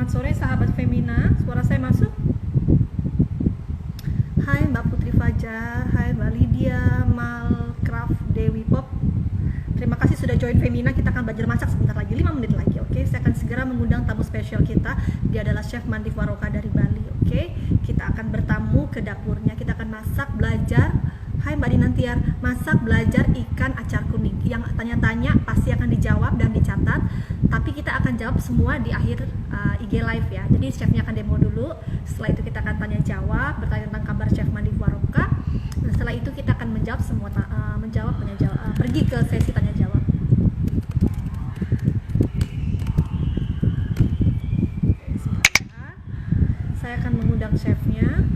Selamat sore sahabat Femina, suara saya masuk? Hai Mbak Putri Fajar, hai Mbak Lydia, Malcraft, Dewi Pop. Terima kasih sudah join Femina, kita akan belajar masak sebentar lagi, 5 menit lagi, oke? Saya akan segera mengundang tamu spesial kita, dia adalah Chef Mandif Waroka dari Bali, oke? Kita akan bertamu ke dapurnya, kita akan masak, belajar. Hai Mbak Dinantiar, masak belajar ikan acar kuning. Yang tanya-tanya pasti akan dijawab dan dicatat, tapi kita akan jawab semua di akhir IG live ya. Jadi chefnya akan demo dulu, setelah itu kita akan tanya jawab, bertanya tentang kabar Chef Mandif Waroka. Nah, setelah itu kita akan menjawab semua, pergi ke sesi tanya jawab. Saya akan mengundang chefnya.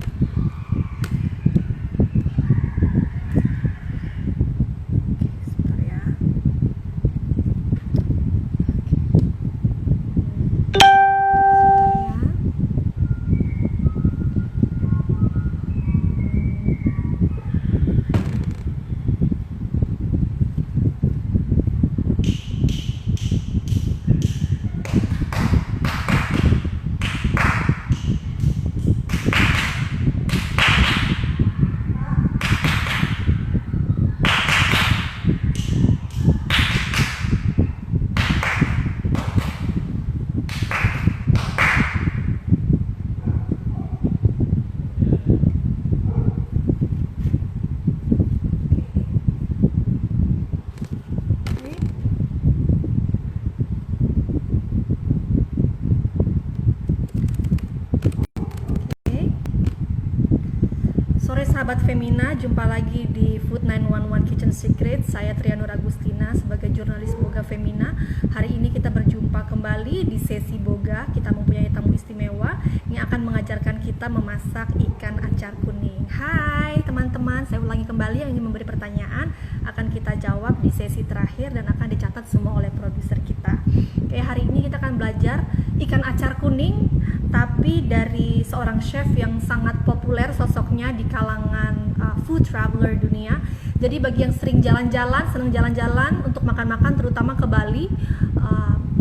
Sahabat Femina, jumpa lagi di Food 911 Kitchen Secret. Saya Trianur Agustina sebagai jurnalis Boga Femina. Hari ini kita berjumpa kembali di sesi Boga. Kita mempunyai tamu istimewa yang akan mengajarkan kita memasak ikan acar kuning. Hai teman-teman, saya ulangi kembali, yang ingin memberi pertanyaan akan kita jawab di sesi terakhir dan akan dicatat semua oleh produser kita. Oke, hari ini kita akan belajar ikan acar kuning, tapi dari seorang chef yang sangat populer sosoknya di kalangan food traveler dunia. Jadi bagi yang sering jalan-jalan, senang jalan-jalan untuk makan-makan, terutama ke Bali,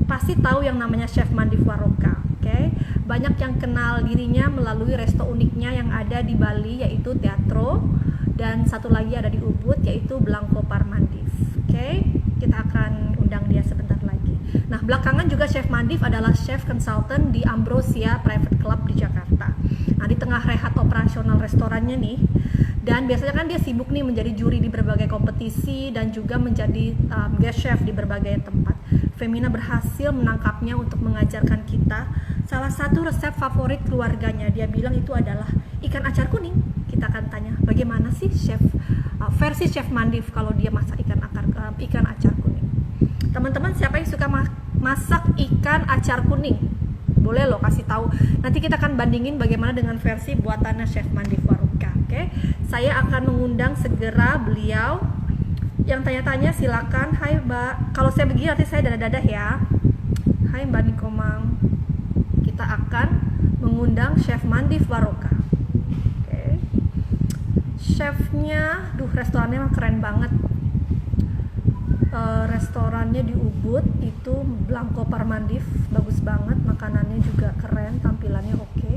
pasti tahu yang namanya Chef Mandif Waroka. Oke, banyak yang kenal dirinya melalui resto uniknya yang ada di Bali, yaitu Teatro, dan satu lagi ada di Ubud, yaitu Blanco Parmandif. Oke, kita akan undang dia sebentar lagi. Nah, belakangan juga Chef Mandif adalah chef consultant di Ambrosia Private Club di Jakarta. Nah, di tengah rehat operasional restorannya nih, dan biasanya kan dia sibuk nih menjadi juri di berbagai kompetisi dan juga menjadi guest chef di berbagai tempat. Femina berhasil menangkapnya untuk mengajarkan kita salah satu resep favorit keluarganya. Dia bilang itu adalah ikan acar kuning. Kita akan tanya bagaimana sih chef versi Chef Mandif kalau dia masak ikan acar kuning. Teman-teman, siapa yang suka masak ikan acar kuning? Boleh loh kasih tahu. Nanti kita akan bandingin bagaimana dengan versi buatannya Chef Mandif Waroka. Oke, saya akan mengundang segera beliau. Yang tanya-tanya silakan. Hai Mbak, kalau saya begini nanti saya dadah-dadah ya. Hai Mbak Nikomang. Kita akan mengundang Chef Mandif Waroka. Oke, chefnya, restorannya mah keren banget. Restorannya di Ubud itu Blanco Parmandif, bagus banget, makanannya juga keren, tampilannya oke.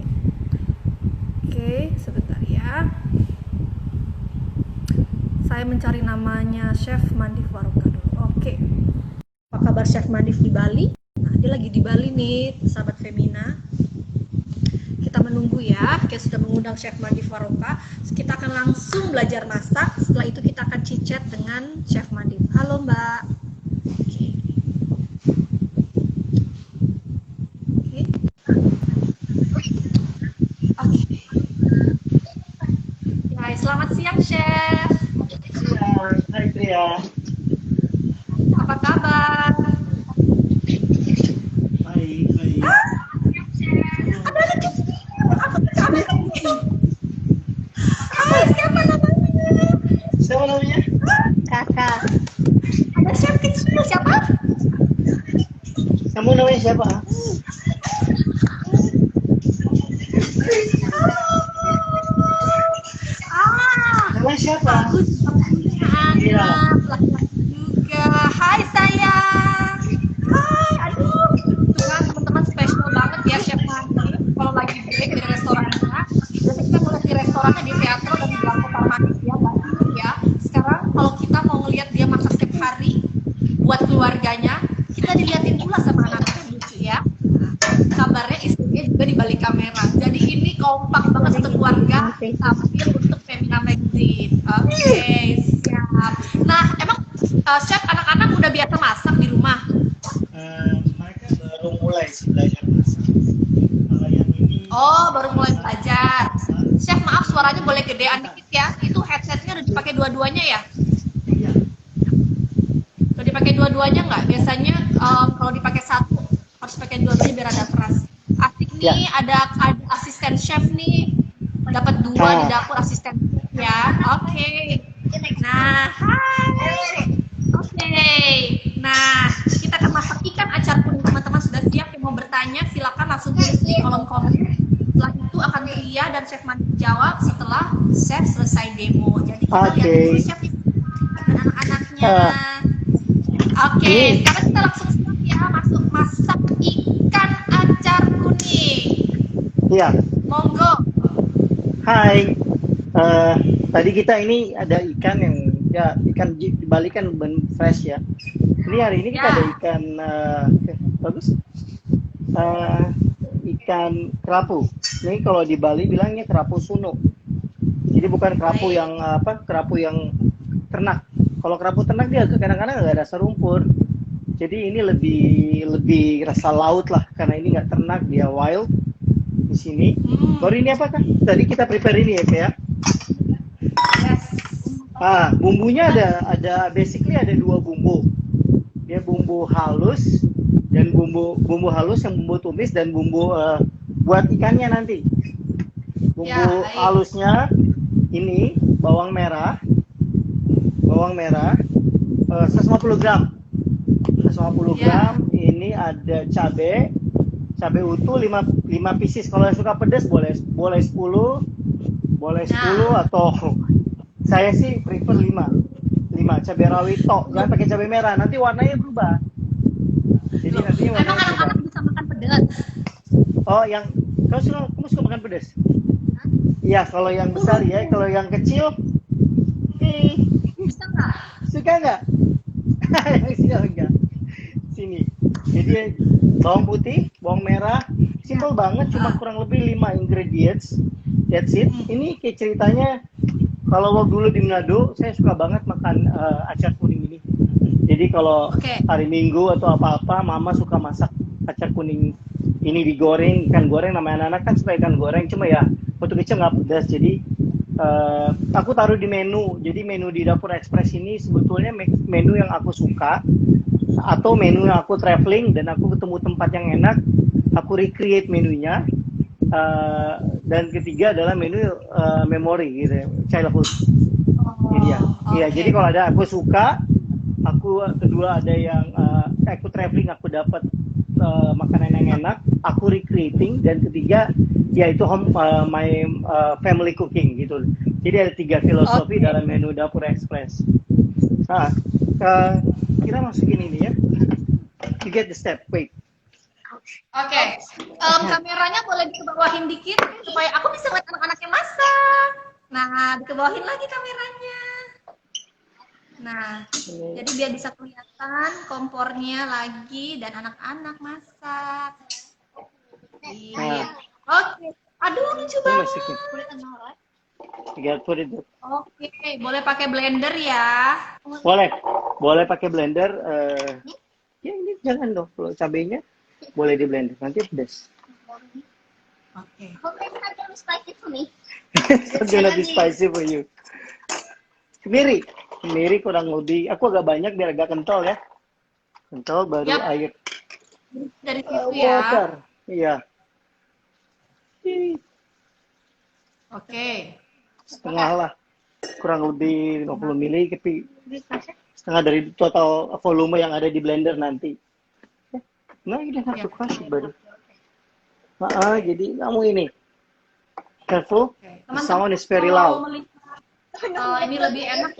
Oke, sebentar ya. Saya mencari namanya Chef Mandif Waroka dulu. Oke. Apa kabar Chef Mandif di Bali? Nah, dia lagi di Bali nih, sahabat Femina. Kita menunggu ya. Kita sudah mengundang Chef Mandif Waroka. Kita akan langsung belajar masak. Setelah itu kita akan chit-chat dengan Chef Mandif. Halo Mbak. Oke. Selamat siang Chef. Siang, hai Tria. Apa kabar? Baik, baik. Ada lagi. Hai, siapa namanya? Siapa namanya? Kakak. Ada chef kecil, siapa? Kamu namanya siapa? Nama siapa? Bagus. Iya. Juga. Hai sayang. Hai, aduh. Tuh kan teman-teman spesial banget ya Chef kantorannya di teatro dan Blanco Parmanis ya, Mbak Ini ya. Sekarang kalau kita mau ngelihat dia masak setiap hari buat keluarganya, kita diliatin pula sama anak-anaknya lucu ya. Kabarnya istrinya juga di balik kamera. Jadi ini kompak banget satu keluarga tampil untuk Femina Magazine. Oke, siap. Nah, emang chef anak-anak udah biasa masak di rumah? Mereka baru mulai sih belajar masak. Kalau yang ini Oh, baru mulai belajar. Chef, maaf suaranya boleh gedean dikit ya. Itu headsetnya udah dipakai dua-duanya ya? iya. Udah dipakai dua-duanya nggak? Biasanya kalau dipakai satu harus pakai dua-duanya biar ada keras. Asik nih, ada asisten chef nih. Dapat dua di dapur asisten chef ya. Oke. Nah, hai. Oke. Nah, kita akan masak ikan acar kuning. Teman-teman sudah siap yang mau bertanya? Silakan langsung tulis di kolom komen. Setelah itu akan Ria dan Chef Mandi jawab setelah Chef selesai demo. Jadi kita lihat dulu Chef dan anak-anaknya. Oke, sekarang kita langsung siap ya masuk masak ikan acar kuning. Iya. Monggo. Hai. Tadi kita ini ada ikan yang ya ikan di Bali kan fresh ya. Ini hari ini kita ada ikan bagus. Ikan kerapu. Ini kalau di Bali bilangnya kerapu suno. Jadi bukan kerapu yang kerapu yang ternak. Kalau kerapu ternak dia kadang-kadang nggak ada rasa rumpur. Jadi ini lebih rasa laut lah karena ini nggak ternak, dia wild di sini. Baru ini apa kan? Tadi kita prepare ini ya kayak. Bumbunya ada basically ada dua bumbu. Dia bumbu halus dan bumbu halus yang bumbu tumis dan bumbu buat ikannya nanti. Bumbu halusnya ini bawang merah 150 gram. 150 gram. Ini ada cabai utuh 5 pieces. Kalau yang suka pedas boleh 10 atau saya sih prefer 5 cabai rawit tok, jangan pakai cabai merah, nanti warnanya berubah. Jadi nantinya warnanya emang anak-anak bisa makan pedas? Oh, yang kamu suka makan pedas? Iya, kalau yang besar ya, kalau yang kecil, bisa nggak? Suka nggak? Yang kecil enggak. Sini. Jadi bawang putih, bawang merah, simple banget, cuma kurang lebih 5 ingredients. That's it. Ini kayak ceritanya. Kalau dulu di Manado, saya suka banget makan acar kuning ini. Jadi kalau hari Minggu atau apa-apa, Mama suka masak acar kuning ini digoreng, ikan goreng. Namanya anak-anak kan suka ikan goreng, cuma ya waktu kecil nggak pedas. Jadi aku taruh di menu. Jadi menu di Dapur Express ini sebetulnya menu yang aku suka atau menu yang aku traveling dan aku ketemu tempat yang enak, aku recreate menunya. Dan ketiga adalah menu memori gitu, childhood. Jadi kalau ada aku suka, kedua ada yang aku traveling, aku dapat makanan yang enak, aku recreating, dan ketiga yaitu my family cooking gitu. Jadi ada 3 filosofi dalam menu Dapur Express. Nah, kita masukin ini ya. You get the step, wait. Kameranya boleh dikebawahin dikit supaya aku bisa lihat anak-anaknya masak. Nah, dikebawahin lagi kameranya. Nah, jadi biar bisa kelihatan kompornya lagi dan anak-anak masak. Oke. Aduh, lucu banget. Boleh pakai blender ya? Boleh pakai blender. Ya ini jangan dong, kalau cabenya boleh di blender, nanti pedas. Hope it's not gonna be spicy for me. It's gonna be spicy for you. Kemiri kurang lebih, aku agak banyak biar agak kental ya. Kental baru air. Dari situ ya. Water. Iya. Setengah lah. Kurang lebih 50 mili, tapi setengah dari total volume yang ada di blender nanti. Nah, you don't have to crush it, buddy. Jadi kamu ini. Careful. The sound is very loud. Ini lebih enak.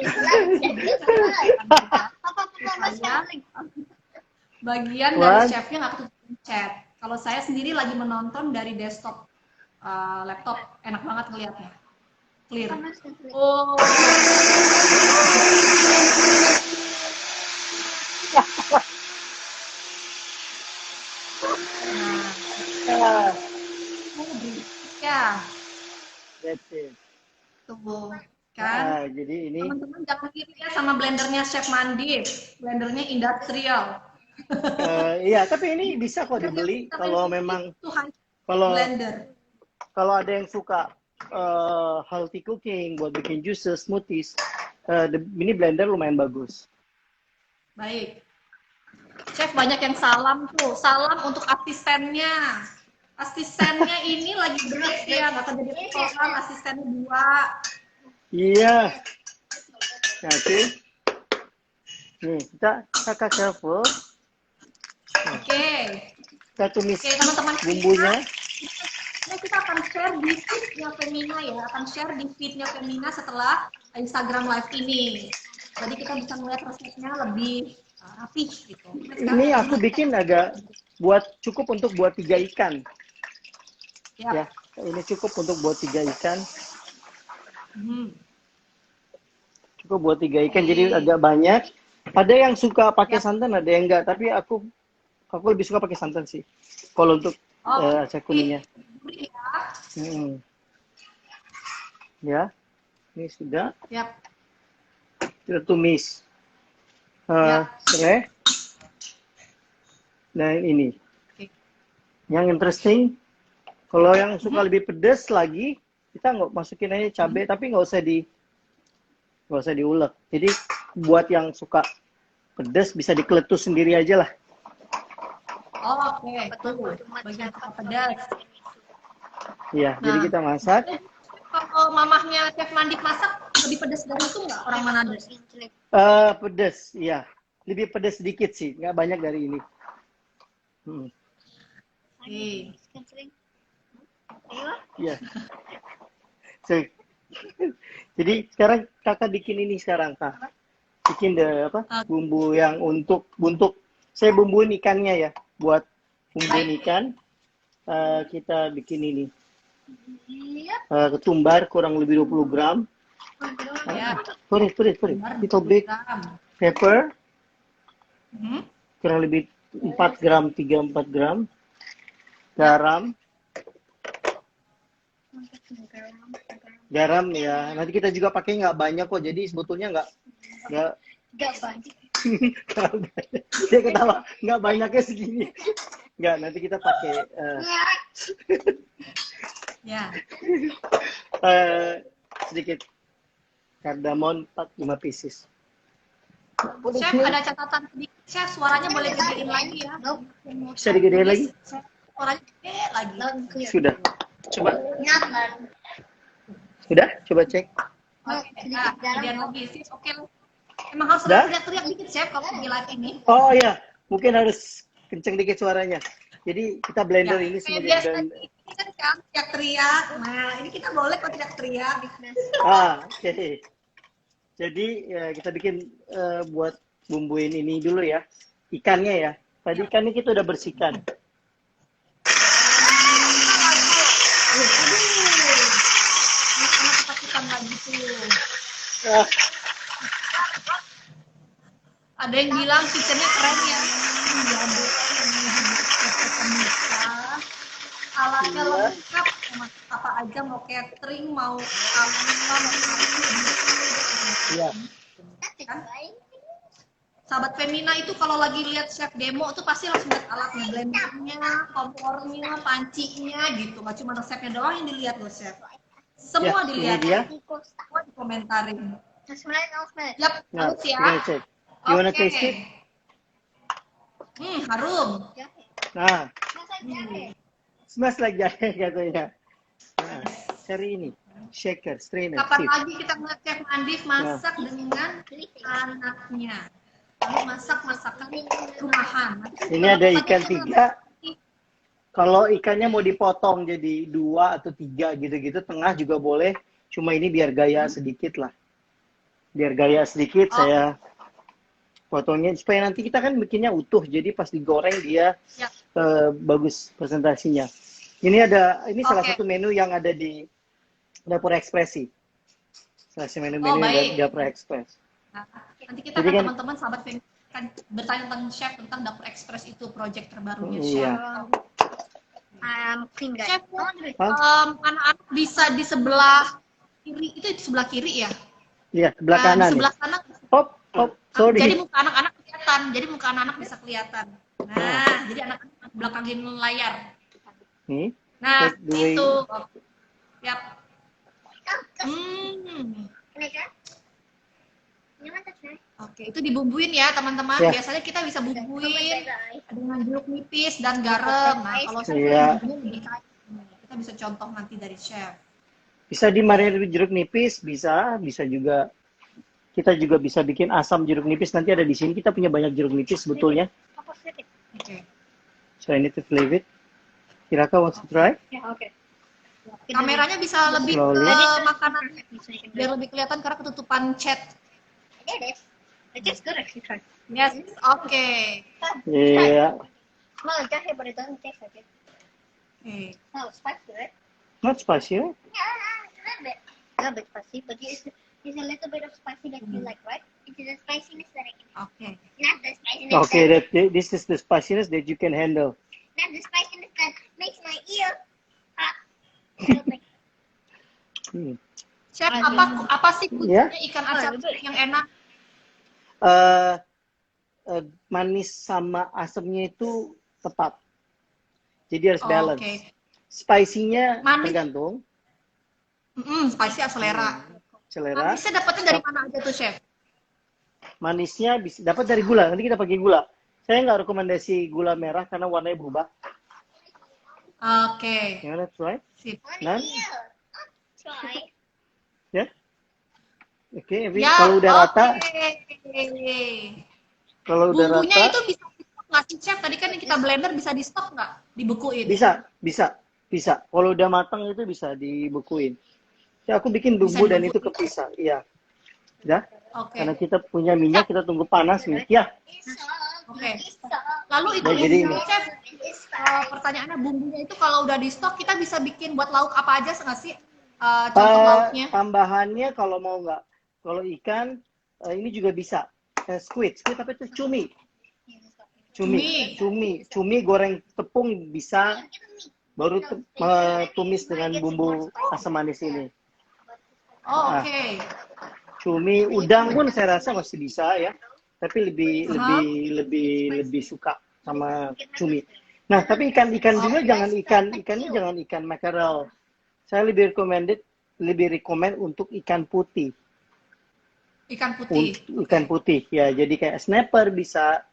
Bagian dari chefnya nggak ketutup chat. Kalau saya sendiri lagi menonton dari desktop laptop, enak banget ngeliatnya. Clear. Oh. Ah, Ya, that's it. tuh kan. Jadi ini Teman-teman jangan iri ya sama blendernya Chef Mandi. Blendernya industrial. iya, tapi ini bisa kok dibeli kalau memang Itu hanya kalau blender. kalau ada yang suka healthy cooking buat bikin juices, smoothies, ini blender lumayan bagus. Baik. Chef banyak yang salam tuh. Salam untuk asistennya. Asistennya ini lagi beres ya, nggak kerja di restoran, asistennya 2. Iya. Nah, oke. Nih, kita careful. Oke. Kita tumis Oke, teman-teman. bumbunya. Ini kita akan share di feed-nya Femina ya, akan share di feed-nya Femina setelah Instagram Live ini. Jadi kita bisa melihat resepnya lebih rapih gitu. Ini aku bikin agak cukup untuk buat 3 ikan. Ya, ini cukup untuk buat 3 ikan. Cukup buat 3 ikan, jadi agak banyak. Ada yang suka pakai santan, ada yang enggak. Tapi aku lebih suka pakai santan sih. Kalau untuk aceh kuningnya. Ya, ini sudah. Kita tumis. Serai. Nah ini. Yang interesting, kalau yang suka lebih pedas lagi, kita nggak masukin aja cabai, tapi nggak usah diulek. Jadi buat yang suka pedas bisa dikeletus sendiri aja lah. Oke, betul. Bagian suka pedas. Iya, jadi kita masak. Kalau mamahnya Chef Mandi masak lebih pedas dari itu nggak orang Manado? Pedas, iya. Lebih pedas sedikit sih, nggak banyak dari ini. Iya. Jadi sekarang kakak bikin ini sekarang, Kak. Bikin bumbu yang untuk saya bumbuin ikannya ya. Buat bumbuin ikan, kita bikin ini. Ketumbar kurang lebih 20 gram. Put it. Little bit. Pepper. Kurang lebih 4 gram, 3-4 gram. Garam. Garam ya. Nanti kita juga pakai nggak banyak kok. Jadi sebetulnya nggak banyak. Dia ketawa, nggak banyaknya segini. Nggak, nanti kita pakai sedikit kardamon 4-5 pieces. Chef, ada catatan sedikit. Chef, suaranya boleh gedein lagi ya. Bisa digedein lagi? Suaranya gede lagi. Sudah. Coba. Sudah? Coba cek. Gedein lagi sih. Oke. Emang harus teriak-teriak dikit, Chef, kalau di live ini. Oh iya, mungkin harus kenceng dikit suaranya. Jadi kita blender ini semua jadi blender. Ini kan teriak-teriak. Nah, ini kita boleh kok teriak-teriak. Oke. Jadi ya, kita bikin buat bumbuin ini dulu ya. Ikannya ya. Tadi ikannya kita udah bersihkan. Ada yang bilang kitchennya keren ya. Alatnya lengkap, apa aja, mau catering, mau Iya. Kan? Sahabat Femina itu kalau lagi lihat chef demo tuh pasti langsung lihat alatnya, blendernya, kompornya, pancinya gitu. Gak cuma resepnya doang yang dilihat loh chef. Semua dilihat. Semua dikomentarin. Yap, harus ya. Gimana taste it? Harum. Nah, smash like jahe katanya. Nah, cari ini, shaker, strainer. Kapan lagi kita ngeliat Chef Mandif masak dengan anaknya? Lalu masak masakan rumahan. Ini ada ikan 3. Kalau ikannya mau dipotong jadi 2 atau 3 gitu-gitu, tengah juga boleh. Cuma ini biar gaya sedikit lah. Biar gaya sedikit saya potongnya supaya nanti kita kan bikinnya utuh, jadi pas digoreng dia bagus presentasinya. Ini salah satu menu yang ada di Dapur Ekspresi. Seleksi Oh, menu-menu baik. dapur express. Nah, nanti kita Jadi akan kan- teman-teman sahabat Femi akan bertanya tentang chef tentang dapur express itu project terbarunya Iya. chef. Clean guys. Chef, Hah? anak-anak bisa di sebelah kiri, itu di sebelah kiri ya? Iya, sebelah Di kanan nih. sebelah kanan. Hop, sorry. Jadi muka anak-anak kelihatan. Jadi muka anak-anak bisa kelihatan. Nah, jadi anak-anak belakangin layar. Nih. Nah, That's the way- itu. Yap. Can I try? You want to try? Oke, itu dibumbuin ya teman-teman. Ya. Biasanya kita bisa bumbuin Guys. dengan jeruk nipis dan garam. Nah, kalau chef Iya. bumbunya lebih kaya. Kita bisa contoh nanti dari chef. Bisa dimarinir jeruk nipis, bisa juga. Kita juga bisa bikin asam jeruk nipis. Nanti ada di sini. Kita punya banyak jeruk nipis sebetulnya. Apa sedikit? Oke. So I need to flavor it. Kiraka wants to try? Ya, oke. Kameranya bisa lebih Slowly. ke makanan biar lebih kelihatan karena ketutupan chat. I did it. It tastes good actually. Try. Yes, oke. Iya. Smell like jahe, but it doesn't taste like it. Oke. No, it's spicy, right? Not spicy, right? Yeah, a little bit spicy, but it's a little bit of spicy that you like, right? It is a spiciness that I can. Oke. Not the spiciness. Okay, this is the spiciness that you can handle. Not the spiciness that makes my ear hot. Hmm. Chef, apa sih Ya. kuncinya ikan acar yang enak? Manis sama asamnya itu tepat. Jadi harus balance. Oke. Spicy-nya Manis. tergantung Spicy selera. selera. Manisnya dapetnya dari mana aja tuh, Chef? Manisnya bisa dapat dari gula. Nanti kita pakai gula. Saya nggak rekomendasi gula merah karena warnanya berubah. Oke. Gimana, try? Sip. Nan? Try. Ya? Oke, Ya, kalau udah rata, oke. kalau udah Bumbunya rata, itu bisa di stok nggak sih, Chef? Tadi kan yang kita blender bisa di stok nggak? Dibekuin? bisa. Kalau udah matang itu bisa dibekuin. Ya, aku bikin bumbu Bisa dan itu dibekuin. kepisah. Iya. Ya, Oke. karena kita punya minyak, kita tunggu panas nih. Ya, Oke. Lalu itu Nah, jadi bumbu, ini. Chef. Pertanyaannya bumbunya itu kalau udah di stok kita bisa bikin buat lauk apa aja nggak sih? Contoh lauknya? tambahannya kalau mau nggak, kalau ikan ini juga bisa. Squid apa itu? Cumi goreng tepung bisa. Baru tumis dengan bumbu asam manis ini. Oh, oke. Cumi, udang pun saya rasa masih bisa ya. Tapi lebih suka sama cumi. Nah, tapi ikan juga ikannya jangan ikan mackerel. Saya lebih recommend untuk ikan putih. Ikan putih. Ikan putih ya. Jadi kayak snapper bisa,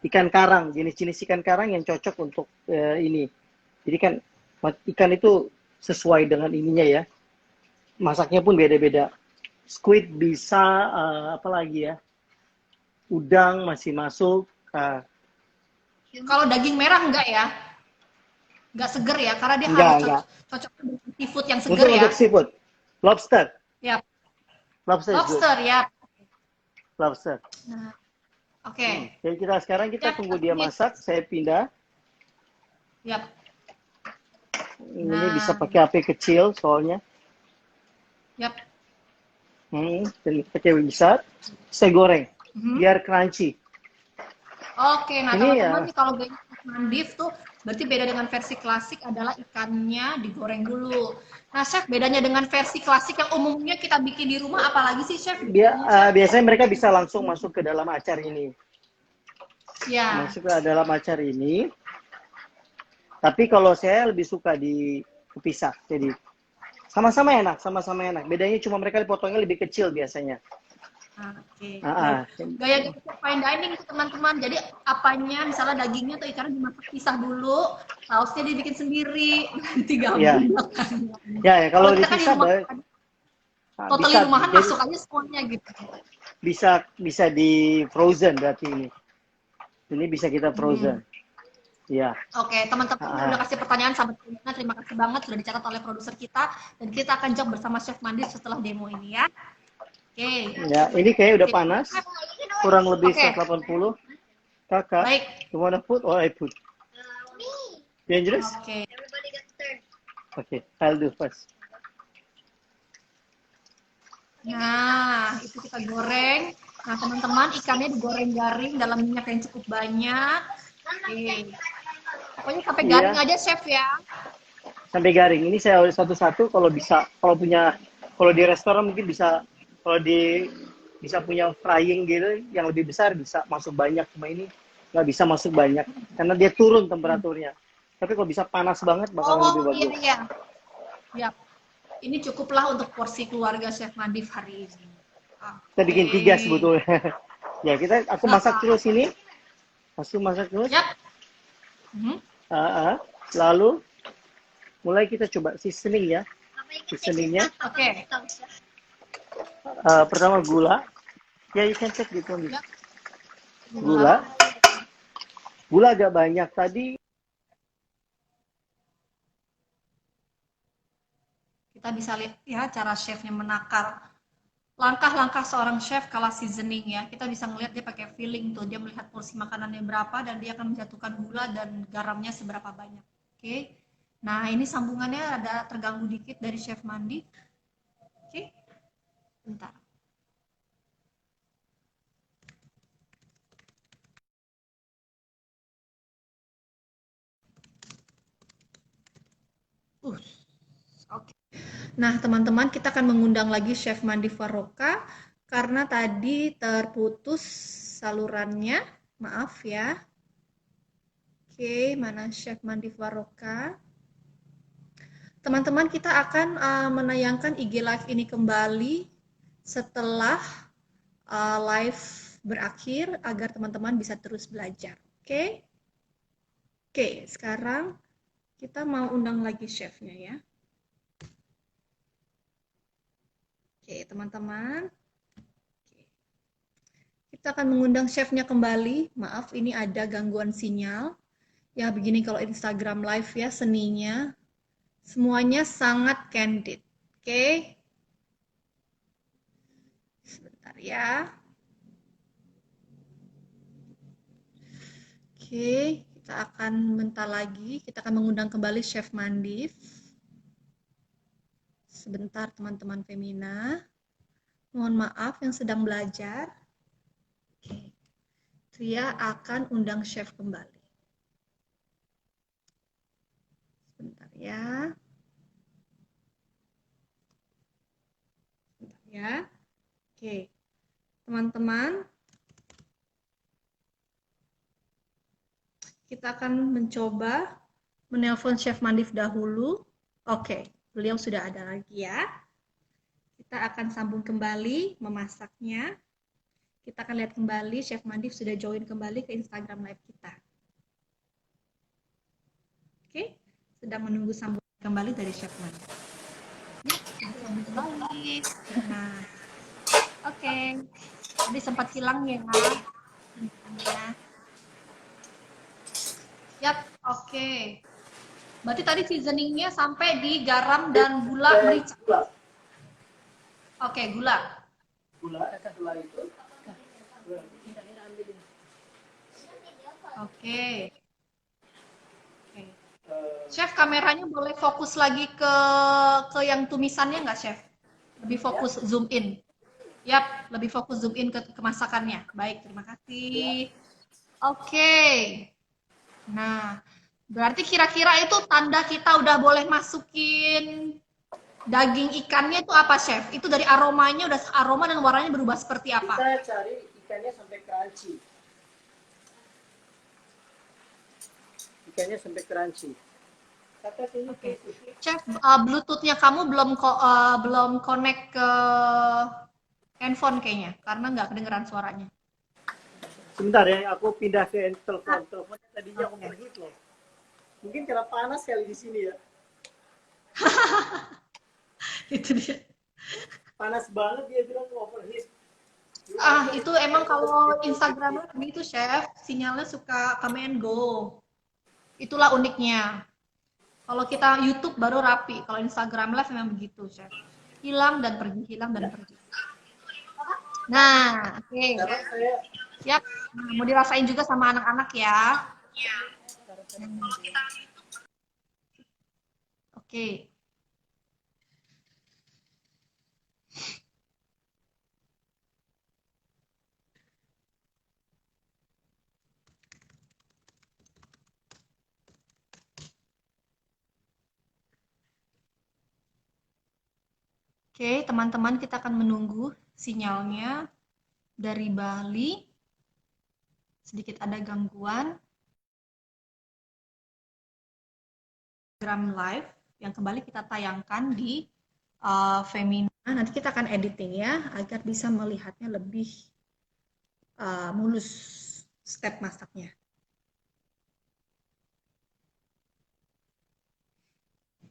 ikan karang, jenis-jenis ikan karang yang cocok untuk ini. Jadi kan ikan itu sesuai dengan ininya ya. Masaknya pun beda-beda. Squid bisa, apa lagi ya? Udang masih masuk. Kalau daging merah enggak ya? Enggak seger ya, karena dia Enggak, harus enggak. cocok dengan seafood yang seger ya. Untuk seafood, lobster. Ya, Lobster, is good. lobster ya. Lobster. Nah, oke. Jadi sekarang kita Chef, tunggu dia ini- masak. Saya pindah. Yap. Ini Nah. bisa pakai api kecil soalnya. Yap. Dan pakai besar. Saya goreng Mhm. biar crunchy. Oke, nah Ini teman-teman ya. nih kalau gaya beef tuh berarti beda dengan versi klasik adalah ikannya digoreng dulu. Nah, Chef, bedanya dengan versi klasik yang umumnya kita bikin di rumah apalagi sih, Chef? Biasanya mereka bisa langsung masuk ke dalam acar ini. Ya. Masuk ke dalam acar ini. Tapi kalau saya lebih suka dipisah. Jadi sama-sama enak. Bedanya cuma mereka dipotongnya lebih kecil biasanya. Oke. Ah, ah. Gaya fine dining itu teman-teman. Jadi apanya, misalnya dagingnya atau ikannya dimasak pisah dulu, sausnya dibikin sendiri, nanti gabung Iya. makannya. Ya, kalau kita kan di dipisah rumah, totally rumahan jadi masuk aja semuanya gitu. bisa di frozen berarti ini. Ini bisa kita frozen. Ya. Oke, teman-teman udah kasih pertanyaan sahabat Femina, terima kasih banget sudah dicatat oleh produser kita dan kita akan jawab bersama Chef Mandi setelah demo ini ya. Oke. Ya, ini kayak udah panas. Kurang lebih Oke. 180. Kakak, Baik. you wanna put or I put? Dangerous? Oke. Everybody got third. Okay, I'll do first. Nah, itu kita goreng. Nah, teman-teman, ikannya digoreng garing dalam minyak yang cukup banyak. Oke. Pokoknya sampai garing Iya, aja, Chef ya. sampai garing. Ini saya satu-satu kalau bisa, kalau di restoran mungkin bisa, kalau bisa punya frying gitu yang lebih besar bisa masuk banyak, cuma ini nggak bisa masuk banyak karena dia turun temperaturnya. Tapi kalau bisa panas banget bakalan lebih Oh, iya, bagus. iya. Yap. Ini cukuplah untuk porsi keluarga Chef Mandif hari ini. Kita bikin Oke. 3 sebetulnya. Ya aku masak Nah, terus ini, aku masak terus. yap. Mhm. Ah, ah. Lalu mulai kita coba seasoning ya. Apa yang Seasoningnya Oke. pertama gula. Ya, you can check gitu. Yap. Gula, Gula. gula agak banyak tadi. Kita bisa lihat ya cara chefnya menakar langkah-langkah seorang chef kala seasoning ya. Kita bisa ngelihat dia pakai feeling tuh. Dia melihat porsi makanannya berapa dan dia akan menjatuhkan gula dan garamnya seberapa banyak. Oke. Nah, ini sambungannya ada terganggu dikit dari Chef Mandi. Oke. Bentar. Uh, Oke. Nah, teman-teman, kita akan mengundang lagi Chef Mandi Faroka karena tadi terputus salurannya. Maaf ya. Oke, mana Chef Mandi Faroka? Teman-teman, kita akan menayangkan IG Live ini kembali setelah live berakhir agar teman-teman bisa terus belajar. Oke? Oke, sekarang kita mau undang lagi chefnya ya. Oke, teman-teman. Kita akan mengundang chefnya kembali. Maaf, ini ada gangguan sinyal. Ya, begini kalau Instagram live ya, seninya. Semuanya sangat candid. Oke? Sebentar ya. Oke, kita akan bentar lagi. Kita akan mengundang kembali Chef Mandif. Sebentar teman-teman Femina. Mohon maaf yang sedang belajar. Oke. Tria akan undang chef kembali. Sebentar ya. Sebentar ya. Oke. Teman-teman, kita akan mencoba menelpon Chef Mandif dahulu. Oke, beliau sudah ada lagi ya. Kita akan sambung kembali memasaknya. Kita akan lihat kembali Chef Mandif sudah join kembali ke Instagram live kita. Oke, sedang menunggu sambungan kembali dari Chef Mandif. Ya, sudah sambung kembali. Nah, oke. Tadi sempat hilang ya. Yap, oke. Berarti tadi seasoningnya sampai di garam dan gula merica. Oke, gula. Gula itu. Oke. Chef, kameranya boleh fokus lagi ke yang tumisannya nggak, Chef? Lebih fokus zoom in. Yap, lebih fokus zoom in ke masakannya. Baik, terima kasih. Oke. Nah, berarti kira-kira itu tanda kita udah boleh masukin daging ikannya itu apa, Chef? Itu dari aromanya, udah aroma dan warnanya berubah seperti apa? Kita cari ikannya sampai crunchy. Ikannya sampai crunchy. Oke. Chef, Bluetooth-nya kamu belum connect ke handphone kayaknya, karena nggak kedengeran suaranya. Sebentar ya, aku pindah ke telepon. Teleponnya tadinya Oke. overheat loh. Mungkin karena panas kali di sini ya. Itu dia. Panas banget dia bilang overheat. Itu emang kalau Instagram gitu, Chef, sinyalnya suka come and go. Itulah uniknya. Kalau kita YouTube baru rapi, kalau Instagram Live memang begitu, Chef. Hilang dan pergi, hilang dan pergi. Nah, oke. Karena saya Siap. Nah, mau dirasain juga sama anak-anak ya. Oke. Oke, teman-teman, kita akan menunggu sinyalnya dari Bali. Sedikit ada gangguan. Instagram Live yang kembali kita tayangkan di Femina. Nanti kita akan editing ya, agar bisa melihatnya lebih mulus step masaknya.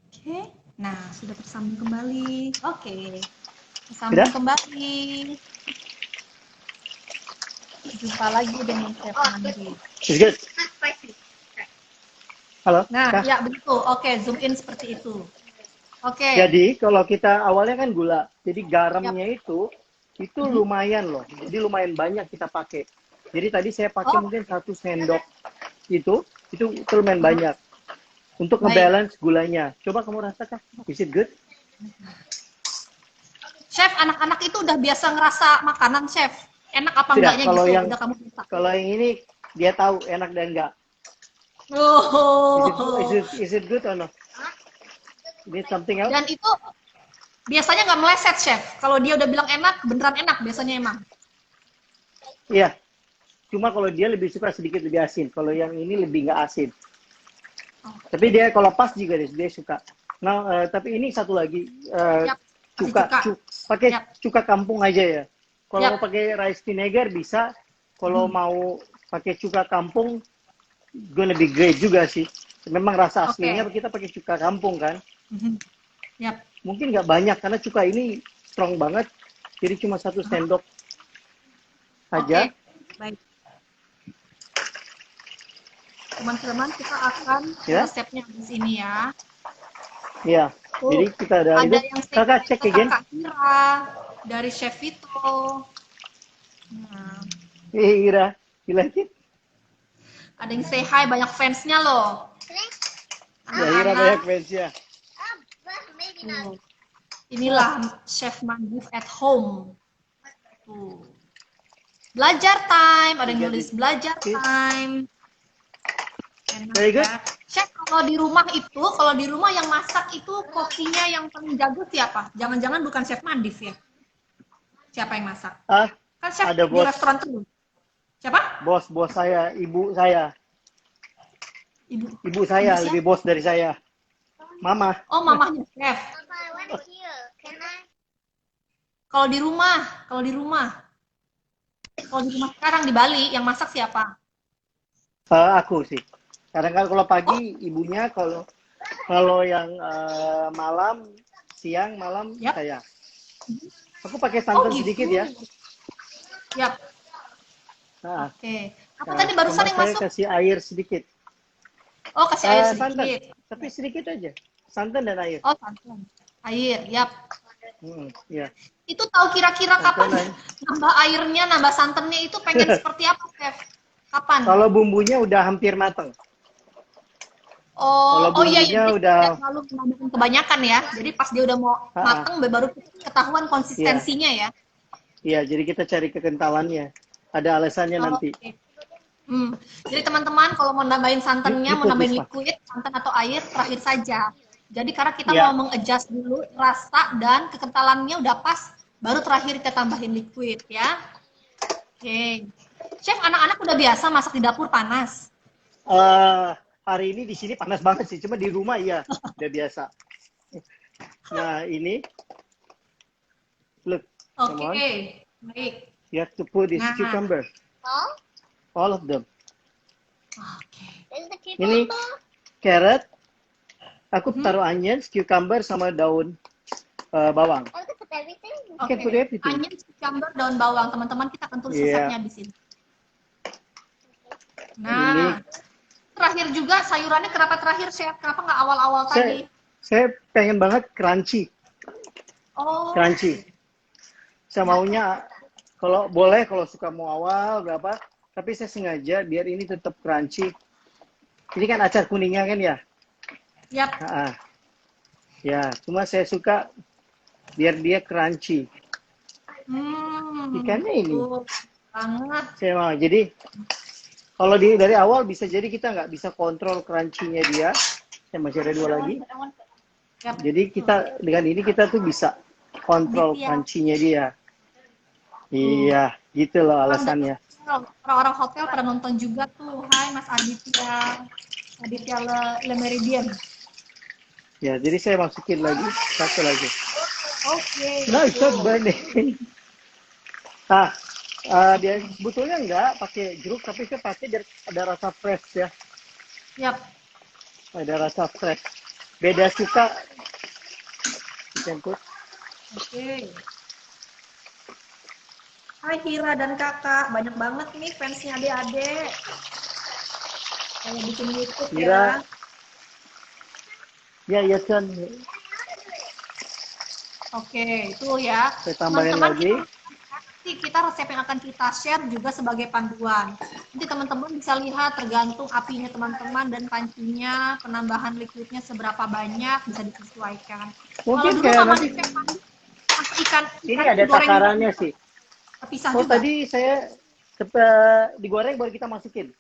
Oke, nah sudah tersambung kembali. Oke, tersambung kembali. Jumpa lagi dengan Chef Mandi. Is good. Spicy. Halo. Nah, Kak. ya begitu. Oke, zoom in seperti itu. Oke. Jadi kalau kita awalnya kan gula, jadi garamnya itu lumayan loh. Jadi lumayan banyak kita pakai. Jadi tadi saya pakai mungkin 1 sendok itu lumayan banyak untuk ngebalance gulanya. Coba kamu rasakan, is it good? Chef, anak-anak itu udah biasa ngerasa makanan, Chef. Enak apa Tidak, enggaknya kalau gitu? yang, Udah kamu masak. kalau yang ini dia tahu enak dan enggak. Oh. Is it good or no? Need something else? Dan itu biasanya nggak meleset, Chef. Kalau dia udah bilang enak, beneran enak biasanya emang. Iya. Cuma kalau dia lebih suka sedikit lebih asin. Kalau yang ini lebih nggak asin. Tapi dia kalau pas juga dia suka. Nah, tapi ini satu lagi pakai cuka kampung aja ya. Kalau mau pakai rice vinegar bisa. Kalau mau pakai cuka kampung, gonna be great juga sih. Memang rasa aslinya kita pakai cuka kampung kan. Mungkin nggak banyak karena cuka ini strong banget. Jadi cuma 1 sendok aja. Baik. Teman-teman, kita akan resepnya di sini ya. Iya. Jadi kita ada yang kakak cek again. Kakak Ira, dari Chef Vito. Nah. Ira, you like it? Ada yang say hi, banyak fansnya loh. Ya, Ira banyak fansnya. Inilah Chef Mandif at home. Belajar time, ada yang nulis belajar time. Very good. Chef, kalau di rumah yang masak itu kokinya yang paling jago siapa? Jangan-jangan bukan Chef Mandif ya? Siapa yang masak? Kan chef ada di restoran terus. Siapa? Bos saya, ibu saya. Ibu saya lebih bos dari saya. Mama. Oh, mamahnya chef. Kalau di rumah sekarang di Bali yang masak siapa? Aku sih. Kadang-kadang kalau pagi ibunya, kalau yang malam, siang, malam saya. Aku pakai santan sedikit ya. Yap. Nah, Oke. Apa tadi barusan yang masuk? Kasih air sedikit. Oh, kasih air sedikit. Santan, tapi sedikit aja. Santan dan air. Oh, santan. Air, yap. Ya. Itu tahu kira-kira kapan nambah airnya, nambah santannya itu pengen seperti apa, Chef? Kapan? Kalau bumbunya udah hampir matang. Oh iya, udah lalu menambahkan kebanyakan ya. Jadi pas dia udah mau matang baru ketahuan konsistensinya ya. Iya, jadi kita cari kekentalannya. Ada alasannya nanti. Okay. Jadi teman-teman kalau mau nambahin santannya, mau nambahin liquid, santan atau air terakhir saja. Jadi karena kita mau mengadjust dulu rasa dan kekentalannya udah pas, baru terakhir kita tambahin liquid ya. Oke. Chef, anak-anak udah biasa masak di dapur panas? Hari ini di sini panas banget sih, cuma di rumah ya udah biasa. Nah ini, look. Oke, baik. You have to put this cucumber. All of them. Ini carrot. Aku taruh onions, cucumber, sama daun bawang. Oke. Onions, cucumber, daun bawang. Teman-teman kita akan tulis resepnya di sini. Nah, terakhir juga sayurannya kenapa terakhir, Chef? Kenapa nggak awal-awal tadi? Saya pengen banget crunchy. Oh. Crunchy. Saya maunya kalau boleh kalau suka mau awal berapa, tapi saya sengaja biar ini tetap crunchy. Ini kan acar kuningnya kan ya? Yap. Ya, cuma saya suka biar dia crunchy. Ikannya ini. Banget. Saya mau. Jadi kalau dari awal bisa jadi kita nggak bisa kontrol crunchy-nya dia. Saya masih ada 2 lagi. Yap. Jadi kita dengan ini kita tuh bisa kontrol Aditya. pancinya dia. Iya, gitu loh alasannya. Orang-orang hotel pada nonton juga tuh. Hai Mas Aditya. Aditya Le Meridian. Ya, jadi saya masukin lagi satu lagi. Oke. No, it's not burning. Ah, dia sebetulnya nggak pakai jeruk, tapi saya pakai biar ada rasa fresh ya. Yap. Ada rasa fresh. Beda suka. Dijemput. Oke. Hai Hira dan kakak, banyak banget nih fansnya adik-adik. Kayak bikin YouTube Hira. ya. Ya, Chan. Oke, itu ya. Saya tambahin Teman-teman, lagi. kita resep yang akan kita share juga sebagai panduan. Nanti teman-teman bisa lihat tergantung apinya teman-teman dan pancinya, penambahan liquidnya seberapa banyak bisa disesuaikan. Mungkin Kalau dulu kayak mama nanti masak ikan ini ada digoreng takarannya sih. terpisah Oh, juga. tadi saya digoreng baru kita masukin.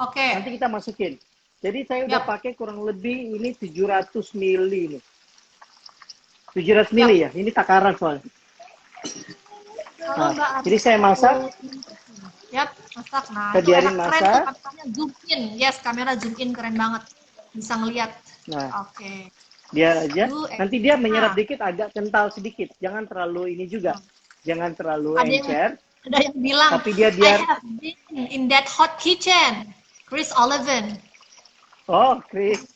Oke. Nanti kita masukin. Jadi saya udah Yap. pakai kurang lebih ini 700 mili nih. 700 mili ya. Ini takaran soalnya. Kalau Mbak jadi saya masak. Yap, masak. Nah, Saya itu biarin enak keren masak. tuh kameranya zoom in. Yes, kamera zoom in keren banget. Bisa ngelihat. Nah, Oke. biar aja. Nanti dia menyerap Nah. dikit, agak kental sedikit. Jangan terlalu ini juga. Jangan terlalu encer. Ada yang bilang, Tapi dia biar. I have been in that hot kitchen. Chris Olivan. Oh, Chris.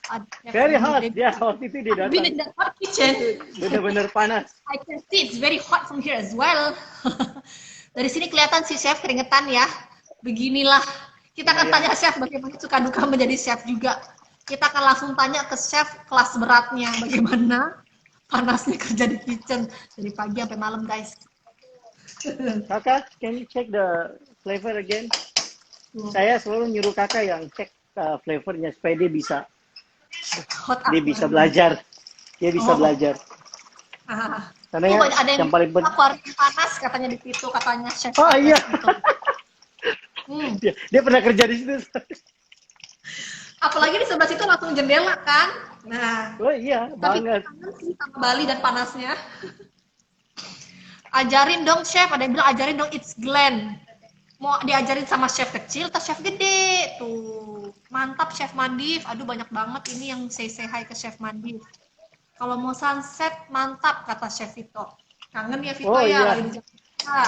Very hot. Dia waktu itu dia I've been datang. in that hot kitchen. Bener-bener panas. I can see it's very hot from here as well. Dari sini kelihatan si chef keringetan ya. Beginilah. Kita akan tanya chef bagaimana suka duka menjadi chef juga. Kita akan langsung tanya ke chef kelas beratnya. Bagaimana panasnya kerja di kitchen. Dari pagi sampai malam guys. Kakak, can you check the flavor again? Saya selalu nyuruh kakak yang cek flavornya supaya dia bisa belajar. Dia bisa belajar. Karena yang paling penting akuarium panas katanya di situ, katanya chef. Oh iya. Dia pernah kerja di situ. Apalagi di sebelah situ langsung jendela kan. Nah. Oh iya, banget. Tapi sama Bali dan panasnya. Ajarin dong chef, ada yang bilang ajarin dong it's Glenn. Mau diajarin sama chef kecil atau chef gede? Tuh, mantap chef Mandif. Aduh banyak banget ini yang say hi ke chef Mandif. Kalau mau sunset mantap kata chef Vito. Kangen ya Vito ya lagi di Jakarta.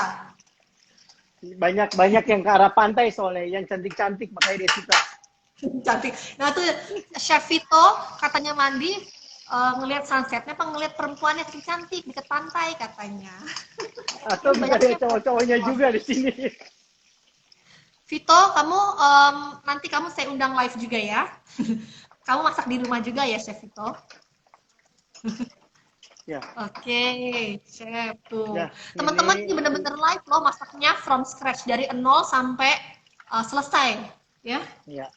Banyak yang ke arah pantai soalnya, yang cantik-cantik makanya dia suka. Cantik. Nah tuh chef Vito katanya Mandif ngelihat sunsetnya apa ngelihat perempuannya cantik deket pantai katanya. Atau bisa ada cowok-cowoknya juga di sini. Vito, kamu nanti kamu saya undang live juga ya. Kamu masak di rumah juga ya, Chef Vito? Ya. Oke, Chef tuh. Ya, teman-teman ini bener-bener live loh masaknya from scratch dari 0 sampai selesai, ya. Ya.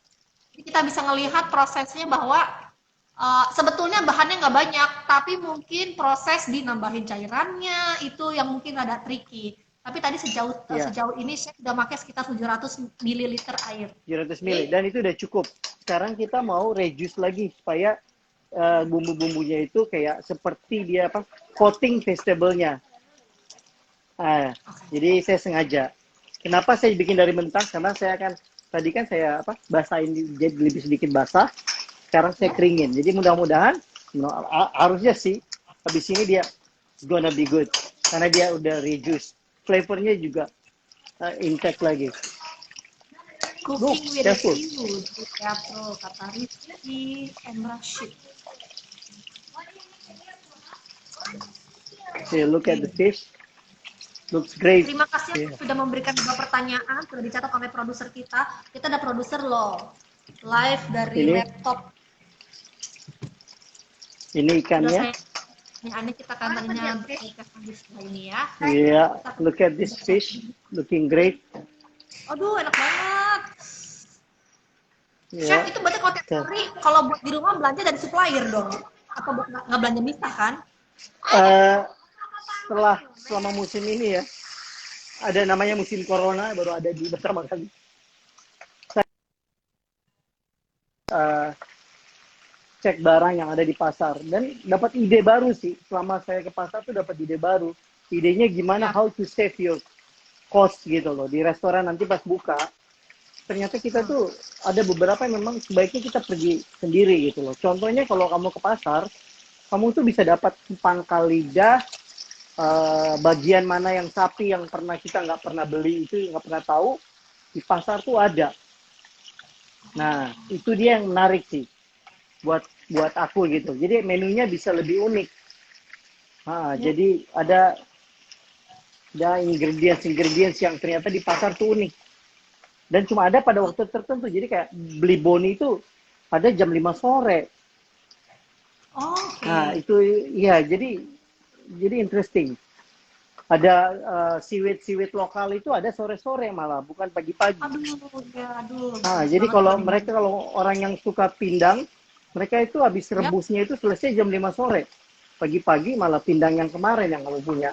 Jadi kita bisa ngelihat prosesnya bahwa sebetulnya bahannya nggak banyak, tapi mungkin proses dinambahin cairannya itu yang mungkin ada tricky. Tapi tadi sejauh ini saya sudah pakai sekitar 700 ml air. 700 ml dan itu udah cukup. Sekarang kita mau reduce lagi supaya bumbu-bumbunya itu kayak seperti dia coating vegetable-nya. Jadi saya sengaja. Kenapa saya bikin dari mentah? Karena saya tadi kan saya basahin jadi lebih sedikit basah. Sekarang saya keringin. Jadi mudah-mudahan harusnya sih habis ini dia gonna be good karena dia udah reduce. Flavornya juga intact lagi. Cooking with you, kata Rizky and Rashid. Okay, look at the fish. Looks great. Terima kasih sudah memberikan 2 pertanyaan, sudah dicatat oleh produser kita. Kita ada produser loh, live dari laptop. Ini ikannya. Ini kita akan tanya ini ya. Yeah, look at this fish, looking great. Aduh, enak banget. Yeah. Chef, itu berarti kalau tiap hari, kalau buat di rumah belanja dari supplier dong? Atau nggak belanja misah kan? Selama musim ini ya, ada namanya musim corona, baru ada di pertama kali. cek barang yang ada di pasar dan dapat ide baru sih. Selama saya ke pasar tuh dapat ide baru. Idenya gimana how to save your cost gitu loh. Di restoran nanti pas buka, ternyata kita tuh ada beberapa yang memang sebaiknya kita pergi sendiri gitu loh. Contohnya kalau kamu ke pasar, kamu tuh bisa dapat pangkal lidah, bagian mana yang sapi yang pernah kita nggak pernah beli itu nggak pernah tahu, di pasar tuh ada. Nah, itu dia yang menarik sih buat aku gitu. Jadi menunya bisa lebih unik. Jadi ada ingredients yang ternyata di pasar tuh unik. Dan cuma ada pada waktu tertentu. Jadi kayak beli boni itu ada jam 5 sore. Oke. Nah, itu ya jadi interesting. Ada siwit lokal itu ada sore-sore malah, bukan pagi-pagi. Aduh. Nah, jadi kalau orang yang suka pindang, mereka itu habis rebusnya itu selesai jam 5 sore. Pagi-pagi malah pindang yang kemarin yang kamu punya.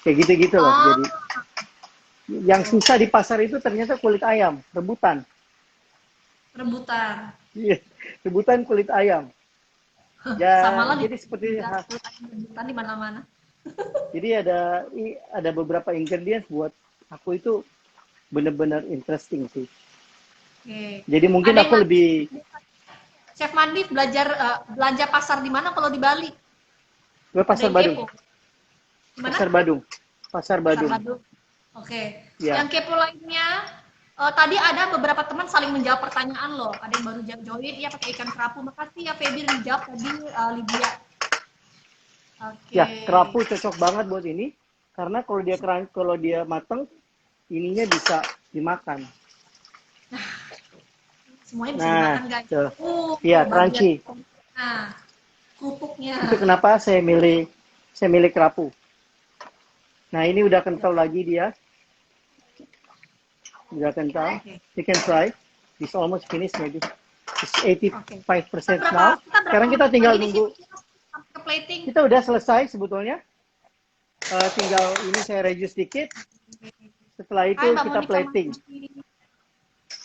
Kayak gitu-gitu loh. Jadi yang susah di pasar itu ternyata kulit ayam, rebutan. Iya, rebutan kulit ayam. Ya, Sama lah jadi seperti rebutan di mana-mana. Jadi ada beberapa ingredients buat aku itu benar-benar interesting sih. Oke. Jadi mungkin Ada aku yang lebih Chef Mandi belanja pasar di mana kalau di Bali? gue Ada pasar yang Badung. kepo? Gimana? Pasar Badung. Oke. Ya. Yang kepo lainnya, tadi ada beberapa teman saling menjawab pertanyaan loh. Ada yang baru join, ya pakai ikan kerapu. Makasih ya Feby dijawab tadi Lydia. Oke. Ya, kerapu cocok banget buat ini karena kalau dia mateng, ininya bisa dimakan. Semuanya bisa dimakan guys. Iya, crunchy. Nah, kerupuknya. Itu kenapa saya milih kerapu. Nah, ini udah kental lagi dia. Udah kental. Chicken fry. It's almost finished maybe. It's 85% now. Sekarang kita tinggal nunggu. Kita udah selesai sebetulnya. Tinggal ini saya reduce sedikit. Setelah itu kita plating.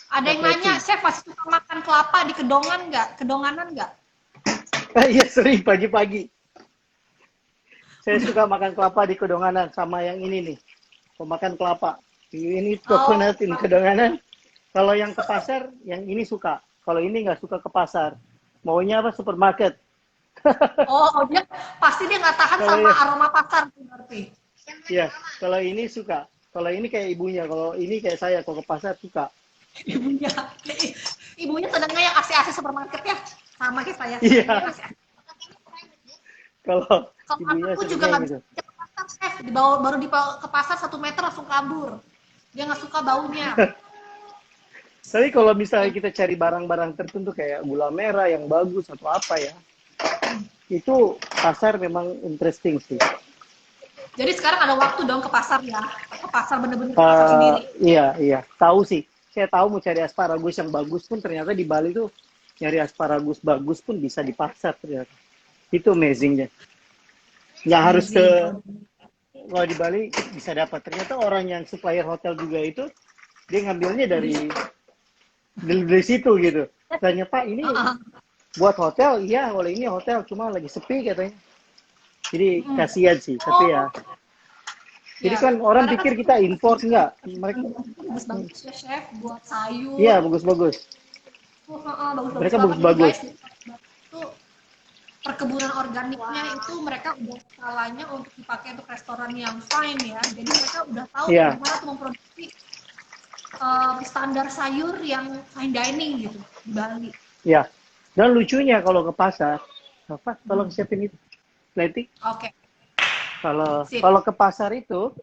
Ada yang nanya, Chef masih suka makan kelapa di kedonganan nggak? Iya, sering pagi-pagi. Saya suka makan kelapa di kedonganan sama yang ini nih. Pemakan kelapa. Ini coconut ini kedonganan. Kalau yang ke pasar, yang ini suka. Kalau ini nggak suka ke pasar. Maunya apa? Supermarket. Pasti dia nggak tahan sama aroma pasar berarti. Iya, kalau ini suka. Kalau ini kayak ibunya. Kalau ini kayak saya. Kalau ke pasar suka. Ibunya sedangnya yang AC supermarket ya, sama kayak saya. Iya. Kalau ibunya aku juga nggak bisa ke pasar, Chef. Baru ke pasar 1 meter langsung kabur. Dia nggak suka baunya. Tapi kalau misalnya kita cari barang-barang tertentu kayak gula merah yang bagus atau apa ya, itu pasar memang interesting sih. Jadi sekarang ada waktu dong ke pasar ya, ke pasar bener-bener ke pasar sendiri. Iya, tahu sih. Saya tahu mau cari asparagus yang bagus pun ternyata di Bali tuh nyari asparagus bagus pun bisa di pasar ternyata. Itu amazingnya. Nggak harus kalau di Bali bisa dapat. Ternyata orang yang supplier hotel juga itu dia ngambilnya dari situ gitu. Tanya Pak ini buat hotel, iya kalau ini hotel cuma lagi sepi katanya. Jadi kasihan sih, tapi ya. Jadi kan orang pikir kita import enggak. Mereka bagus ya Chef buat sayur. Iya, bagus-bagus. Mereka bagus-bagus. Itu perkebunan organiknya itu mereka udah skalanya untuk dipakai untuk restoran yang fine ya. Jadi mereka udah tahu gimana tuh memproduksi standar sayur yang fine dining gitu di Bali. Iya. Dan lucunya kalau ke pasar, apa? Tolong siapin itu plating. Oke. Kalau ke pasar itu,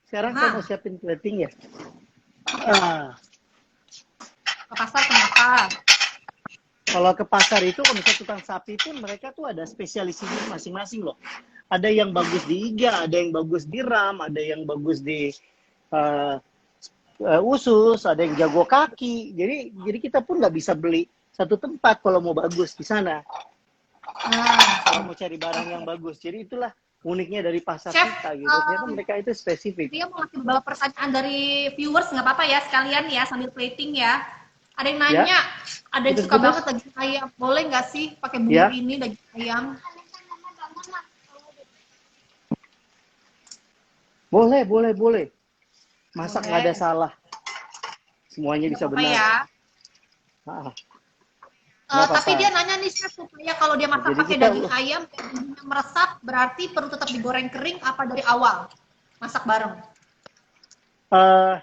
sekarang saya mau siapin plating ya. Ke pasar kenapa? Kalau ke pasar itu, kalau misalnya tukang sapi pun mereka tuh ada spesialisasinya masing-masing loh. Ada yang bagus di iga, ada yang bagus di ram, ada yang bagus di usus, ada yang jago kaki. Jadi kita pun nggak bisa beli satu tempat kalau mau bagus di sana. Kalau mau cari barang yang bagus. Jadi itulah uniknya dari pasar Chef, kita gitu. Ternyata mereka itu spesifik. Dia mau ngasih beberapa pertanyaan dari viewers, nggak apa-apa ya sekalian ya sambil plating ya. Ada yang Ya, nanya, ada yang suka putus-putus. banget daging ayam. Boleh nggak sih pakai bumbu Ya, ini daging ayam? boleh, boleh, boleh. Masak nggak ada Boleh. salah. Semuanya Nggak bisa apa-apa benar. ya. Ah, nggak Tapi apa-apa. dia nanya nih chef, supaya kalau dia masak Jadi pakai kita daging ayam, bumbunya meresap, berarti perlu tetap digoreng kering apa dari awal? Masak bareng. eh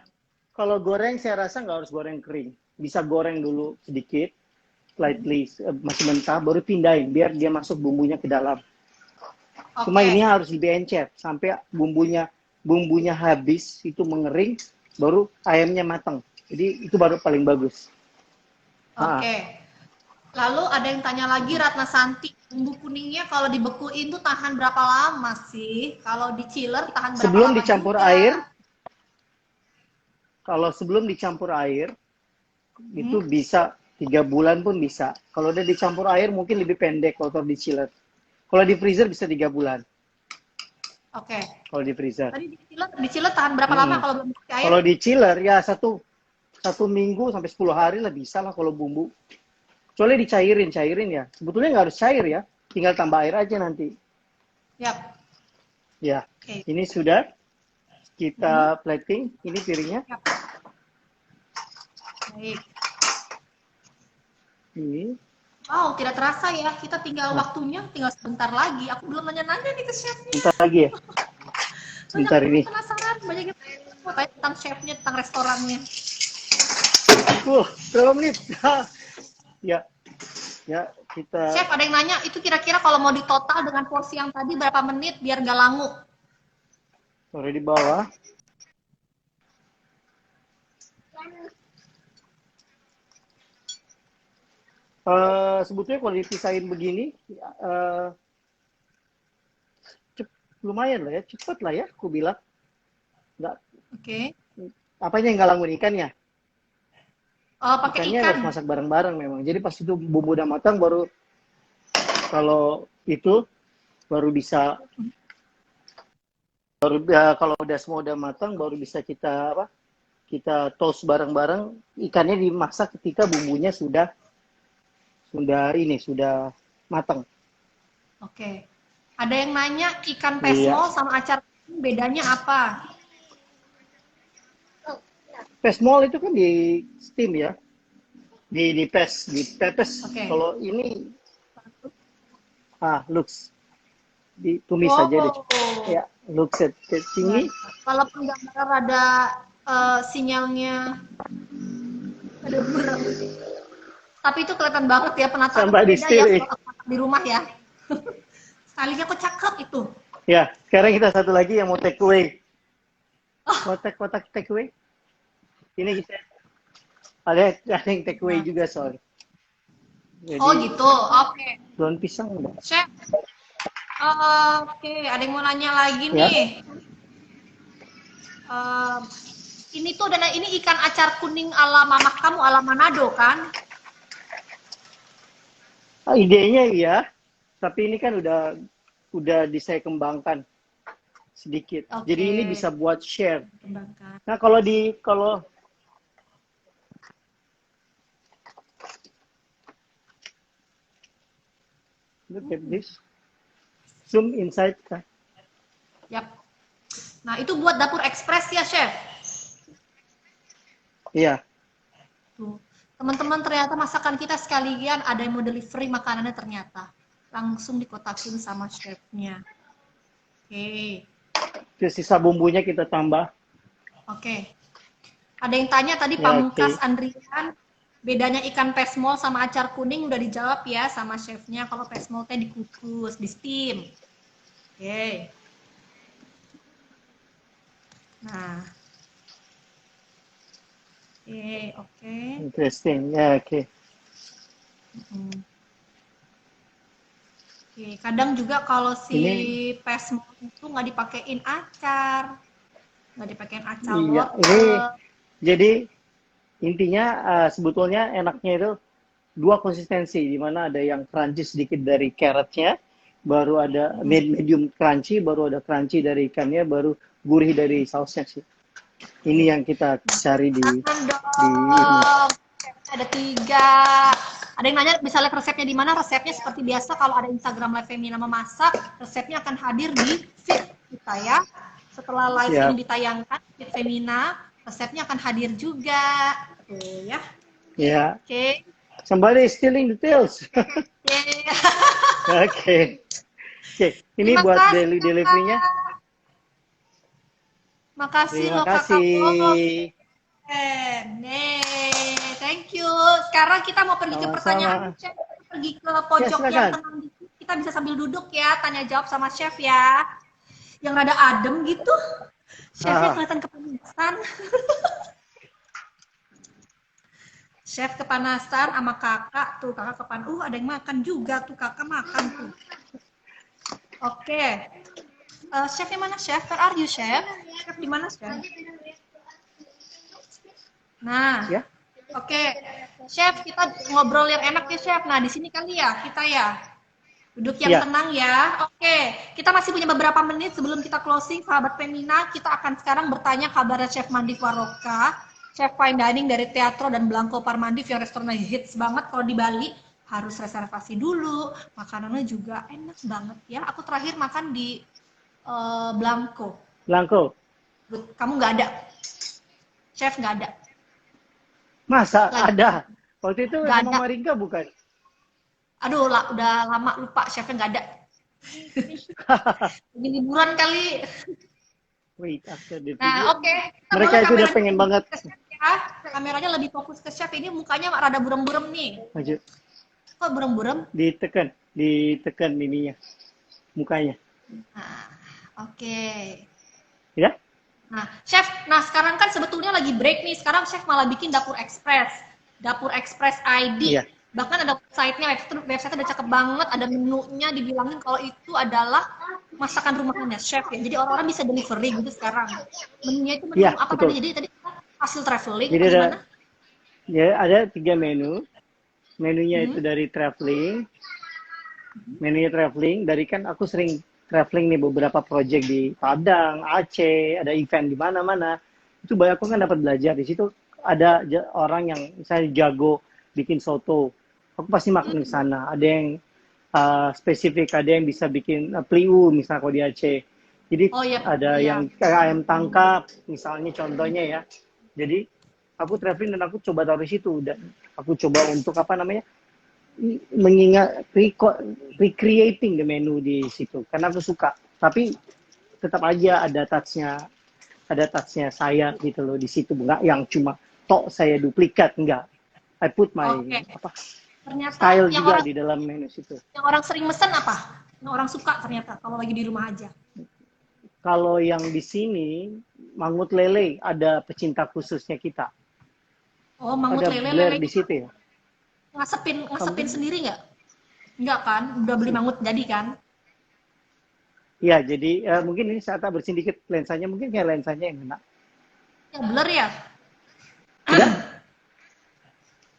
kalau goreng saya rasa nggak harus goreng kering. Bisa goreng dulu sedikit, slightly masih mentah, baru pindahin biar dia masuk bumbunya ke dalam. Cuma Oke. ini harus lebih encer sampai bumbunya habis itu mengering, baru ayamnya matang. Jadi itu baru paling bagus. Ah, Oke. Lalu ada yang tanya lagi, Ratna Santi, bumbu kuningnya kalau dibekuin tuh tahan berapa lama sih? Kalau di chiller tahan berapa sebelum lama dicampur juga? air, kalau sebelum dicampur air itu Hmm? bisa 3 bulan pun bisa. Kalau udah dicampur air mungkin lebih pendek kalau di chiller. Kalau di freezer bisa 3 bulan. Oke. Kalau di freezer. Tadi di chiller tahan berapa lama Mm-mm. kalau belum pakai air? Kalau di chiller ya satu minggu sampai 10 hari lah bisa lah kalau bumbu. Kecuali cairin ya. Sebetulnya nggak harus cair ya. Tinggal tambah air aja nanti. Yap. Ya, Oke. ini sudah kita plating. Ini piringnya. Yap. Baik. Ini. Wow, tidak terasa ya. Kita tinggal Nah, waktunya, tinggal sebentar lagi. Aku belum nanya-nanya nih ke chefnya. bentar lagi ya. Banyak Bentar yang ini. penasaran, banyak yang mau tanya tentang chefnya, tentang restorannya. Berapa menit? Ya, ya kita Chef, ada yang nanya, itu kira-kira kalau mau ditotal dengan porsi yang tadi berapa menit biar gak langu? taruh di bawah. Sebetulnya kalau dipisahin begini, lumayan lah ya, cepet lah ya, aku bilang. Nggak, Oke. apanya yang nggak langun ikannya? Oh, pakai Ikannya ikan. harus masak bareng-bareng memang. Jadi pas itu bumbu udah matang, baru kalau itu baru bisa, kalau udah semua udah matang, baru bisa kita toast bareng-bareng. Ikannya dimasak ketika bumbunya sudah matang. Oke. Ada yang nanya, ikan Iya. pesmol sama acar bedanya apa? Pesmol itu kan di steam ya, dipepes. Oke. Kalau ini looks ditumis saja deh. Wow. Ya, looks tinggi. Walaupun gambarnya rada sinyalnya ada berat. Tapi itu kelihatan banget ya, penataan Sampai di beda ya steam. kalau masak di rumah ya. Stylingnya kok cakep itu. Ya, sekarang kita satu lagi yang mau take away. Kotak take away. Ini kita ada yang take away juga soalnya. Jadi, Oh gitu, oke. daun pisang udah. Chef, oke, ada yang mau nanya lagi Ya. nih. Ini tuh ini ikan acar kuning ala mamah kamu, ala Manado kan? Idenya iya, tapi ini kan udah saya kembangkan sedikit. Oke. Jadi ini bisa buat share. Kembangkan. Nah, kalau look at this. Zoom inside. Yap. Nah, itu buat dapur ekspres ya, Chef? Iya. Tuh. Teman-teman, ternyata masakan kita sekalian ada yang mau delivery makanannya ternyata. Langsung dikotakin sama chefnya. Oke. Terus sisa bumbunya kita tambah. Oke. Ada yang tanya tadi Ya, Pamungkas oke. Andrian, bedanya ikan pesmol sama acar kuning udah dijawab ya sama chefnya. Kalau pesmol teh dikukus, di steam. Oke. Nah. Oke. Interesting. Ya, oke. Oke, kadang juga kalau si Ini- pesmol itu nggak dipakein acar, nggak dipakein acar Iya, wortel. jadi intinya sebetulnya enaknya itu dua konsistensi, di mana ada yang crunchy sedikit dari carrotnya, baru ada medium crunchy, baru ada crunchy dari ikannya, baru gurih dari sausnya sih. Ini yang kita cari di Jangan ini. dong, ada 3. Ada yang nanya bisa lihat resepnya di mana? Resepnya seperti biasa kalau ada Instagram Live Femina memasak, resepnya akan hadir di feed kita ya. Setelah live Siap. ini ditayangkan, feed Femina, resepnya akan hadir juga. Tuh ya. Ya. Oke. Somebody stealing details. Yeay. Oke. Oke, ini Terima buat kasih, daily Kakak. delivery-nya. Makasih Terima loh Kakak Bos. kasih. Nih, thank you. Sekarang kita mau pergi ke pertanyaan Sama-sama. chef. Kita pergi ke Ya, pojok yang silakan. tenang dikit. Kita bisa sambil duduk ya, tanya jawab sama chef ya. Yang rada adem gitu. Chefnya kelihatan kepanasan. Chef kepanasan sama kakak tuh, kakak ada yang makan juga tuh, kakak makan tuh. Oke. Chefnya mana chef? Where are you chef? Chef di mana chef? Nah, Ya. oke. Chef, kita ngobrol yang enak ya chef. Nah, di sini kali ya kita ya. Duduk yang Ya. tenang ya. Oke, kita masih punya beberapa menit sebelum kita closing, sahabat Femina. Kita akan sekarang bertanya kabarnya Chef Mandif Waroka, Chef Fine Dining dari Teatro dan Blanco Parmandif yang restorannya hits banget kalau di Bali. Harus reservasi dulu, makanannya juga enak banget ya. Aku terakhir makan di Blanco. Blanco. Kamu nggak ada? Chef nggak ada? Masa Lagi. ada? Waktu itu Nggak sama ada. Maringga bukan? Aduh, udah lama lupa, chefnya nggak ada. Lagi liburan kali. Wait, after the video. Nah, oke. Mereka itu udah pengen banget. Ya. Kameranya lebih fokus ke chef. Ini mukanya rada burem-burem nih. Maju. Kok burem-burem? Ditekan ininya. Mukanya. Nah, oke. Ya? Nah, chef, sekarang kan sebetulnya lagi break nih. Sekarang chef malah bikin Dapur Express. Dapur Express ID. Iya. Bahkan ada website-nya udah cakep banget, ada menunya, dibilangin kalau itu adalah masakan rumahannya chef ya. Jadi orang-orang bisa delivery gitu sekarang. Menunya itu menu Ya, apa betul. tadi? Jadi tadi hasil traveling Jadi atau gimana? ada 3 menu. Menunya itu dari traveling. Menunya traveling. Dari kan aku sering traveling nih beberapa project di Padang, Aceh, ada event di mana-mana. Itu banyak aku kan dapat belajar. Di situ ada orang yang misalnya jago bikin soto. Aku pasti makan di sana. Ada yang spesifik, ada yang bisa bikin pliu misalnya kalau di Aceh. Jadi Oh, iya. ada Iya. yang kayak ayam tangkap misalnya contohnya ya. Jadi aku traveling dan aku coba taruh di situ dan aku coba untuk apa namanya mengingat recreating the menu di situ karena aku suka. Tapi tetap aja ada touch-nya saya gitu loh di situ, enggak yang cuma tok saya duplikat, enggak. I put my Oke. Ternyata style yang juga orang di dalam menu situ. yang orang sering mesen apa? Yang orang suka ternyata kalau lagi di rumah aja. Kalau yang di sini mangut lele ada pecinta khususnya kita. Oh, mangut Ada lele Blair di situ ya. ngasepin sendiri nggak? Nggak kan? Udah beli mangut jadi kan? Ya, jadi mungkin ini saat bersihin dikit lensanya, mungkin kayak lensanya yang kena. Yang blur ya? Tidak?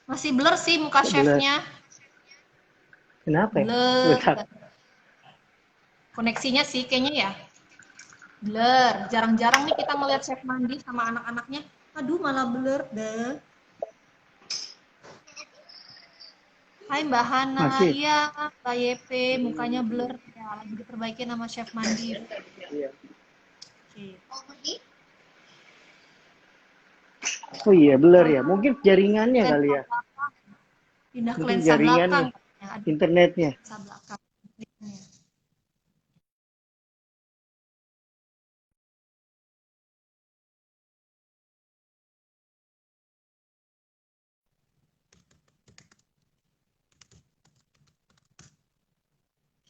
Masih blur sih muka Blur. chefnya. Kenapa ya? Blur. Bentar. Koneksinya sih kayaknya ya. Blur. Jarang-jarang nih kita ngeliat chef mandi sama anak-anaknya. Aduh, malah blur deh. Hai Mbak Hana, Masih. iya Mbak YP, mukanya blur. Ya, lagi diperbaiki sama chef mandi. Iya. Oke. Oh iya, blur ya. Mungkin jaringannya kali ya. Pindah ke Mungkin lensa jaringannya. belakang. Ya, ada Internetnya. lensa belakang.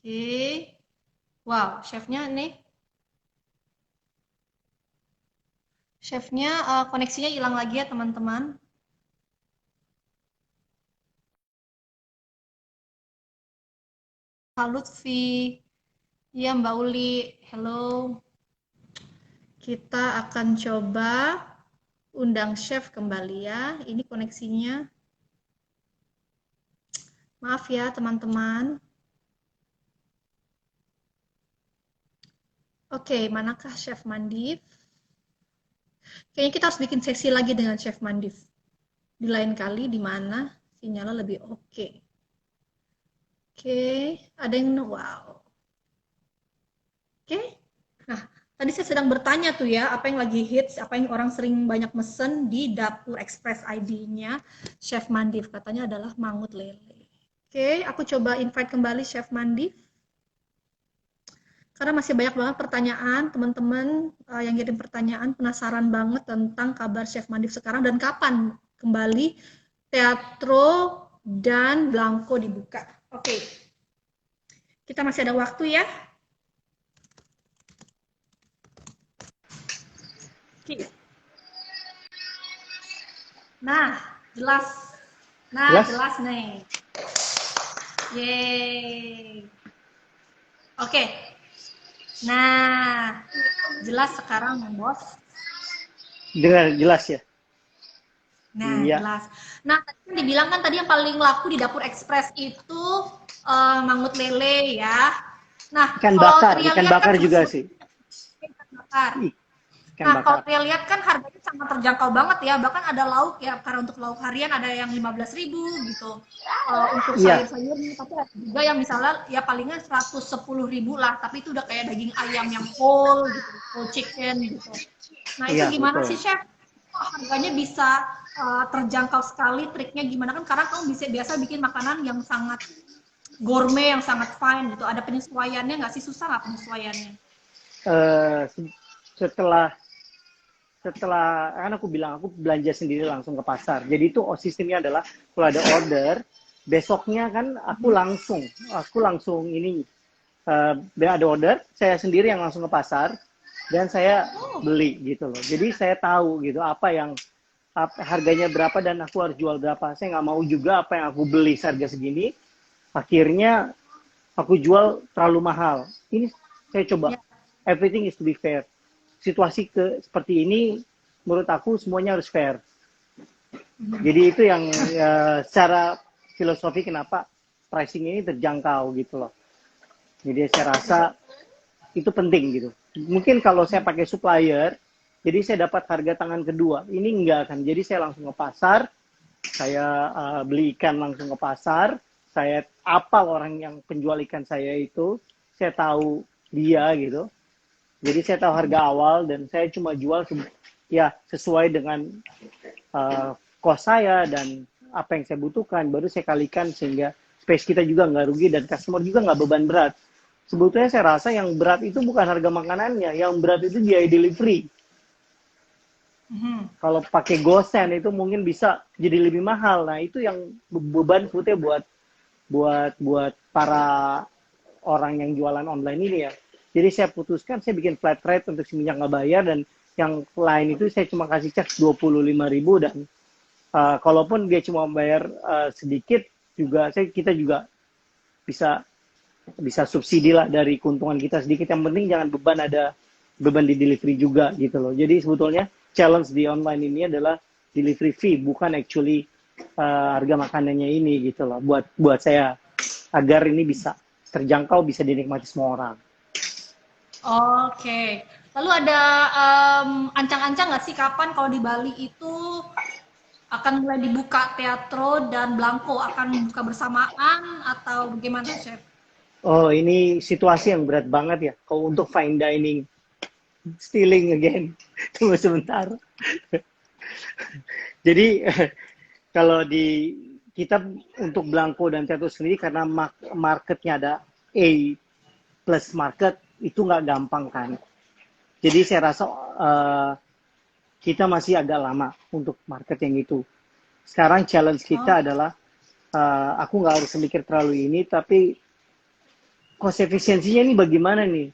Oke. Wow, chefnya nih. Chefnya koneksinya hilang lagi ya teman-teman. Halo Lutfi. Iya Mbak Uli. Hello. Kita akan coba undang chef kembali ya. Ini koneksinya. Maaf ya teman-teman. Oke, manakah Chef Mandif? Kayaknya kita harus bikin sesi lagi dengan Chef Mandif. di lain kali di mana sinyalnya lebih oke. Oke, ada yang wow. Oke. Nah, tadi saya sedang bertanya tuh ya, apa yang lagi hits, apa yang orang sering banyak mesen di Dapur Express ID-nya Chef Mandif. Katanya adalah mangut lele. Oke, aku coba invite kembali Chef Mandif. Karena masih banyak banget pertanyaan, teman-teman yang kirim pertanyaan, penasaran banget tentang kabar Chef Mandif sekarang dan kapan kembali Teatro dan Blanco dibuka. Oke, kita masih ada waktu ya. Oke. Nah, jelas. Nah, jelas nih. Yeay. Oke. Nah, jelas sekarang, Bos. Jelas ya. Nah, iya. jelas. Nah, tadi kan dibilang kan tadi yang paling laku di Dapur Express itu mangut lele ya. Nah, Ikan bakar juga sih. Ikan bakar. Ikan Nah, bakar. kalau saya lihat kan harganya sangat terjangkau banget ya. Bahkan ada lauk ya, karena untuk lauk harian ada yang 15.000 gitu. Untuk sayur-sayurnya, tapi ada juga yang misalnya ya palingnya 110.000 lah, tapi itu udah kayak daging ayam yang whole gitu, whole chicken gitu. Nah, itu gimana sih, Chef? Harganya bisa terjangkau sekali, triknya gimana kan? Karena kamu biasa bikin makanan yang sangat gourmet, yang sangat fine gitu. Ada penyesuaiannya nggak sih? Susah nggak penyesuaiannya? Setelah kan aku bilang aku belanja sendiri langsung ke pasar. Jadi itu sistemnya adalah kalau ada order, besoknya kan aku langsung ini ada order, saya sendiri yang langsung ke pasar dan saya beli gitu loh. Jadi saya tahu gitu harganya berapa dan aku harus jual berapa. Saya nggak mau juga apa yang aku beli seharga segini, akhirnya aku jual terlalu mahal. Ini saya coba, everything is to be fair. Situasi seperti ini, menurut aku semuanya harus fair. Jadi itu yang secara filosofi kenapa pricing ini terjangkau gitu loh. Jadi saya rasa itu penting gitu. Mungkin kalau saya pakai supplier, jadi saya dapat harga tangan kedua. Ini enggak kan. Jadi saya langsung ke pasar, saya beli ikan langsung ke pasar, saya apal orang yang penjual ikan saya itu, saya tahu dia gitu. Jadi saya tahu harga awal dan saya cuma jual sesuai dengan cost saya dan apa yang saya butuhkan. Baru saya kalikan sehingga space kita juga nggak rugi dan customer juga nggak beban berat. Sebetulnya saya rasa yang berat itu bukan harga makanannya, yang berat itu biaya delivery. Kalau pakai GoSend itu mungkin bisa jadi lebih mahal. Nah itu yang beban sebetulnya buat para orang yang jualan online ini ya. Jadi saya putuskan, saya bikin flat rate untuk si minyak nggak bayar, dan yang lain itu saya cuma kasih cek 25.000 dan kalaupun dia cuma bayar sedikit, juga kita juga bisa subsidi lah dari keuntungan kita sedikit. Yang penting jangan beban di delivery juga gitu loh. Jadi sebetulnya challenge di online ini adalah delivery fee, bukan actually harga makanannya ini gitu loh. Buat saya agar ini bisa terjangkau, bisa dinikmati semua orang. Oke, lalu ada ancang-ancang nggak sih kapan kalau di Bali itu akan mulai dibuka Teatro dan Blanco, akan buka bersamaan atau bagaimana, Chef? Oh, ini situasi yang berat banget ya. Kalau untuk fine dining, stealing again. Tunggu sebentar. Jadi kalau kita untuk Blanco dan Teatro sendiri karena marketnya ada A plus market, itu nggak gampang kan. Jadi saya rasa kita masih agak lama untuk market yang itu. Sekarang challenge kita adalah aku nggak harus mikir terlalu ini, tapi cost efisiensinya ini bagaimana nih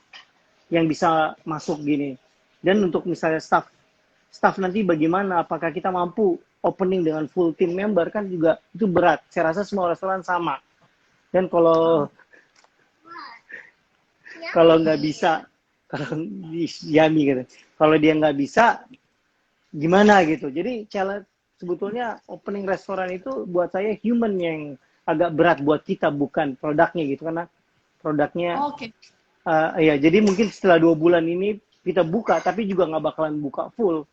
yang bisa masuk gini. Dan untuk misalnya staff nanti bagaimana, apakah kita mampu opening dengan full team member, kan juga itu berat. Saya rasa semua restoran sama. Dan kalau nggak bisa, kalau Yami gitu, kalau dia nggak bisa gimana gitu. Jadi challenge sebetulnya opening restoran itu buat saya human yang agak berat buat kita, bukan produknya gitu, karena produknya ya. Jadi mungkin setelah 2 bulan ini kita buka, tapi juga nggak bakalan buka full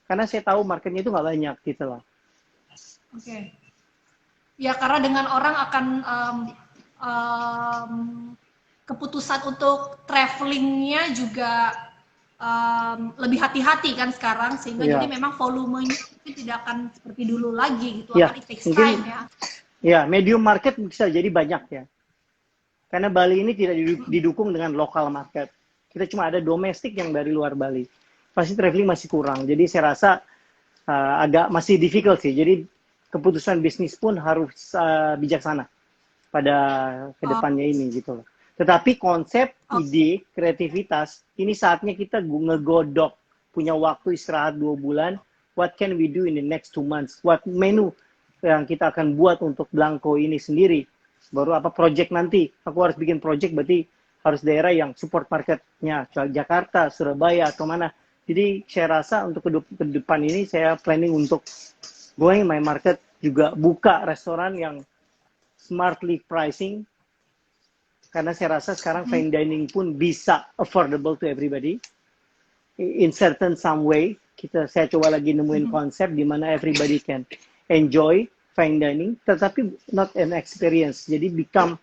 karena saya tahu marketnya itu nggak banyak gitu loh. Oke. Ya karena dengan orang akan em, keputusan untuk travelingnya juga lebih hati-hati kan sekarang, sehingga Ya, jadi memang volumenya mungkin tidak akan seperti dulu lagi gitu, ya, akan it takes mungkin time ya. ya medium market bisa jadi banyak ya. Karena Bali ini tidak didukung dengan lokal market. Kita cuma ada domestik yang dari luar Bali. Pasti traveling masih kurang. Jadi saya rasa agak masih difficult sih. Jadi keputusan bisnis pun harus bijaksana pada Oh, kedepannya ini gitu loh. Tetapi konsep, oh, ide, kreativitas, ini saatnya kita ngegodok, punya waktu istirahat 2 bulan. What can we do in the next 2 months? What menu yang kita akan buat untuk Blanco ini sendiri? Baru apa project nanti? Aku harus bikin project, berarti harus daerah yang support marketnya, Jakarta, Surabaya, atau mana. Jadi saya rasa untuk ke depan ini saya planning untuk going my market juga buka restoran yang smartly pricing, karena saya rasa sekarang fine dining pun bisa affordable to everybody in certain some way. Saya coba lagi nemuin konsep di mana everybody can enjoy fine dining, tetapi not an experience. Jadi become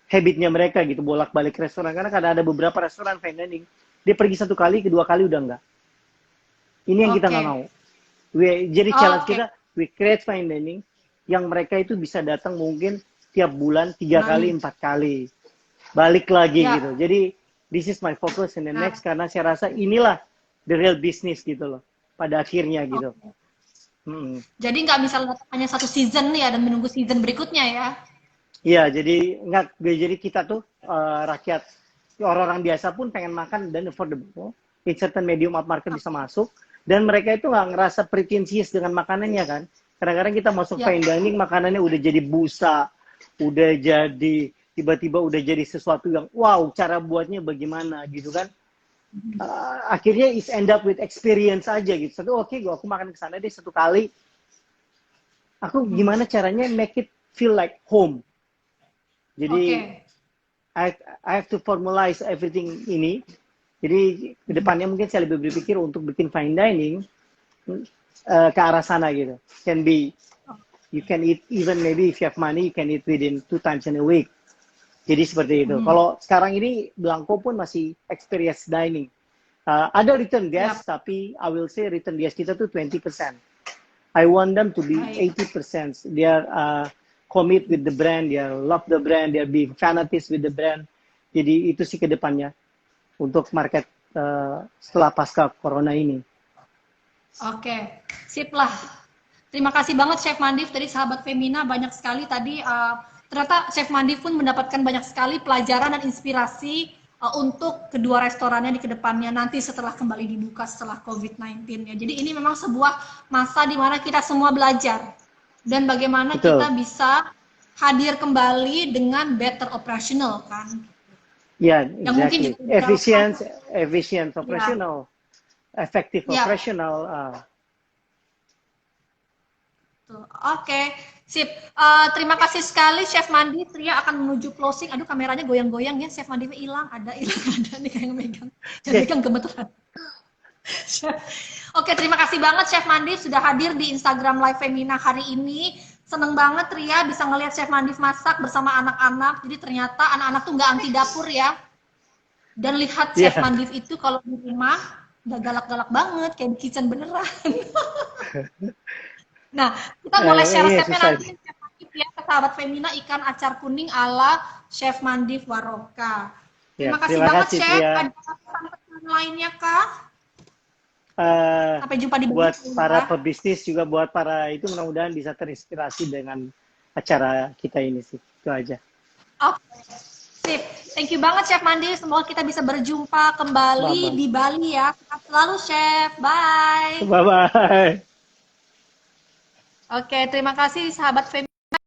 habitnya mereka gitu, bolak-balik restoran. Karena kadang ada beberapa restoran fine dining, dia pergi 1 kali, kedua kali udah enggak. Ini yang kita nggak oke. mau. Jadi challenge Oke, kita, we create fine dining yang mereka itu bisa datang mungkin tiap bulan 3 kali, kembali. 4 kali, balik lagi Ya, gitu. Jadi this is my focus in the nah, next, karena saya rasa inilah the real business gitu loh pada akhirnya gitu. oke. Hmm. Jadi nggak bisa hanya satu season nih ya dan menunggu season berikutnya ya. Iya, jadi nggak, jadi kita tuh rakyat, orang-orang biasa pun pengen makan dan affordable. In certain medium upmarket bisa masuk, dan mereka itu nggak ngerasa pretentious dengan makanannya kan. Kadang-kadang kita masuk Ya, fine dining, makanannya udah jadi busa, udah jadi tiba-tiba udah jadi sesuatu yang wow, cara buatnya bagaimana gitu kan. Akhirnya is end up with experience aja gitu. Oke, aku makan ke sana deh 1 kali. Aku gimana caranya make it feel like home. Jadi oke. I have to formalize everything ini. Jadi kedepannya mungkin saya lebih berpikir untuk bikin fine dining ke arah sana gitu. Can be, you can eat even maybe if you have money, you can eat within 2 times in a week. Jadi seperti itu. Kalau sekarang ini Blanco pun masih experience dining. Ada return Yap, guest, tapi I will say return guest kita tuh 20%. I want them to be baik. 80%. They are commit with the brand, they are love the brand, they are being fanatic with the brand. Jadi itu sih ke depannya untuk market setelah pasca corona ini. Oke, sip lah. Terima kasih banget Chef Mandif dari Sahabat Femina, banyak sekali tadi ternyata Chef Mandif pun mendapatkan banyak sekali pelajaran dan inspirasi untuk kedua restorannya di kedepannya nanti setelah kembali dibuka setelah COVID-19 ya. Jadi ini memang sebuah masa di mana kita semua belajar dan bagaimana Betul. kita bisa hadir kembali dengan better operational kan. Ya, Yang mungkin exactly. juga Efficient ya, operational, effective ya. operational. Tuh, oke, sip. Terima kasih sekali Chef Mandi. Tria akan menuju closing. Aduh, kameranya goyang-goyang ya. Chef Mandi hilang, ada nih kayak megang. Jangan megang gemeteran. Oke, terima kasih banget Chef Mandi sudah hadir di Instagram Live Femina hari ini. Seneng banget Ria bisa ngelihat Chef Mandi masak bersama anak-anak. Jadi ternyata anak-anak tuh nggak anti dapur ya. Dan lihat Chef Mandi itu kalau di rumah nggak galak-galak banget kayak di kitchen beneran. Nah, kita boleh share resepnya nanti Chef Mandif ya ke Sahabat Femina, ikan acar kuning ala Chef Mandif Waroka. Terima kasih banget Chef. Ada pesan-pesan lainnya kah? Sampai jumpa di buat para pebisnis juga, buat para itu mudah-mudahan bisa terinspirasi dengan acara kita ini sih. Itu aja. Oke. Sip. Thank you banget Chef Mandi. Semoga kita bisa berjumpa kembali di Bali ya. Selalu Chef. Bye. Bye-bye. Oke, terima kasih sahabat Femi.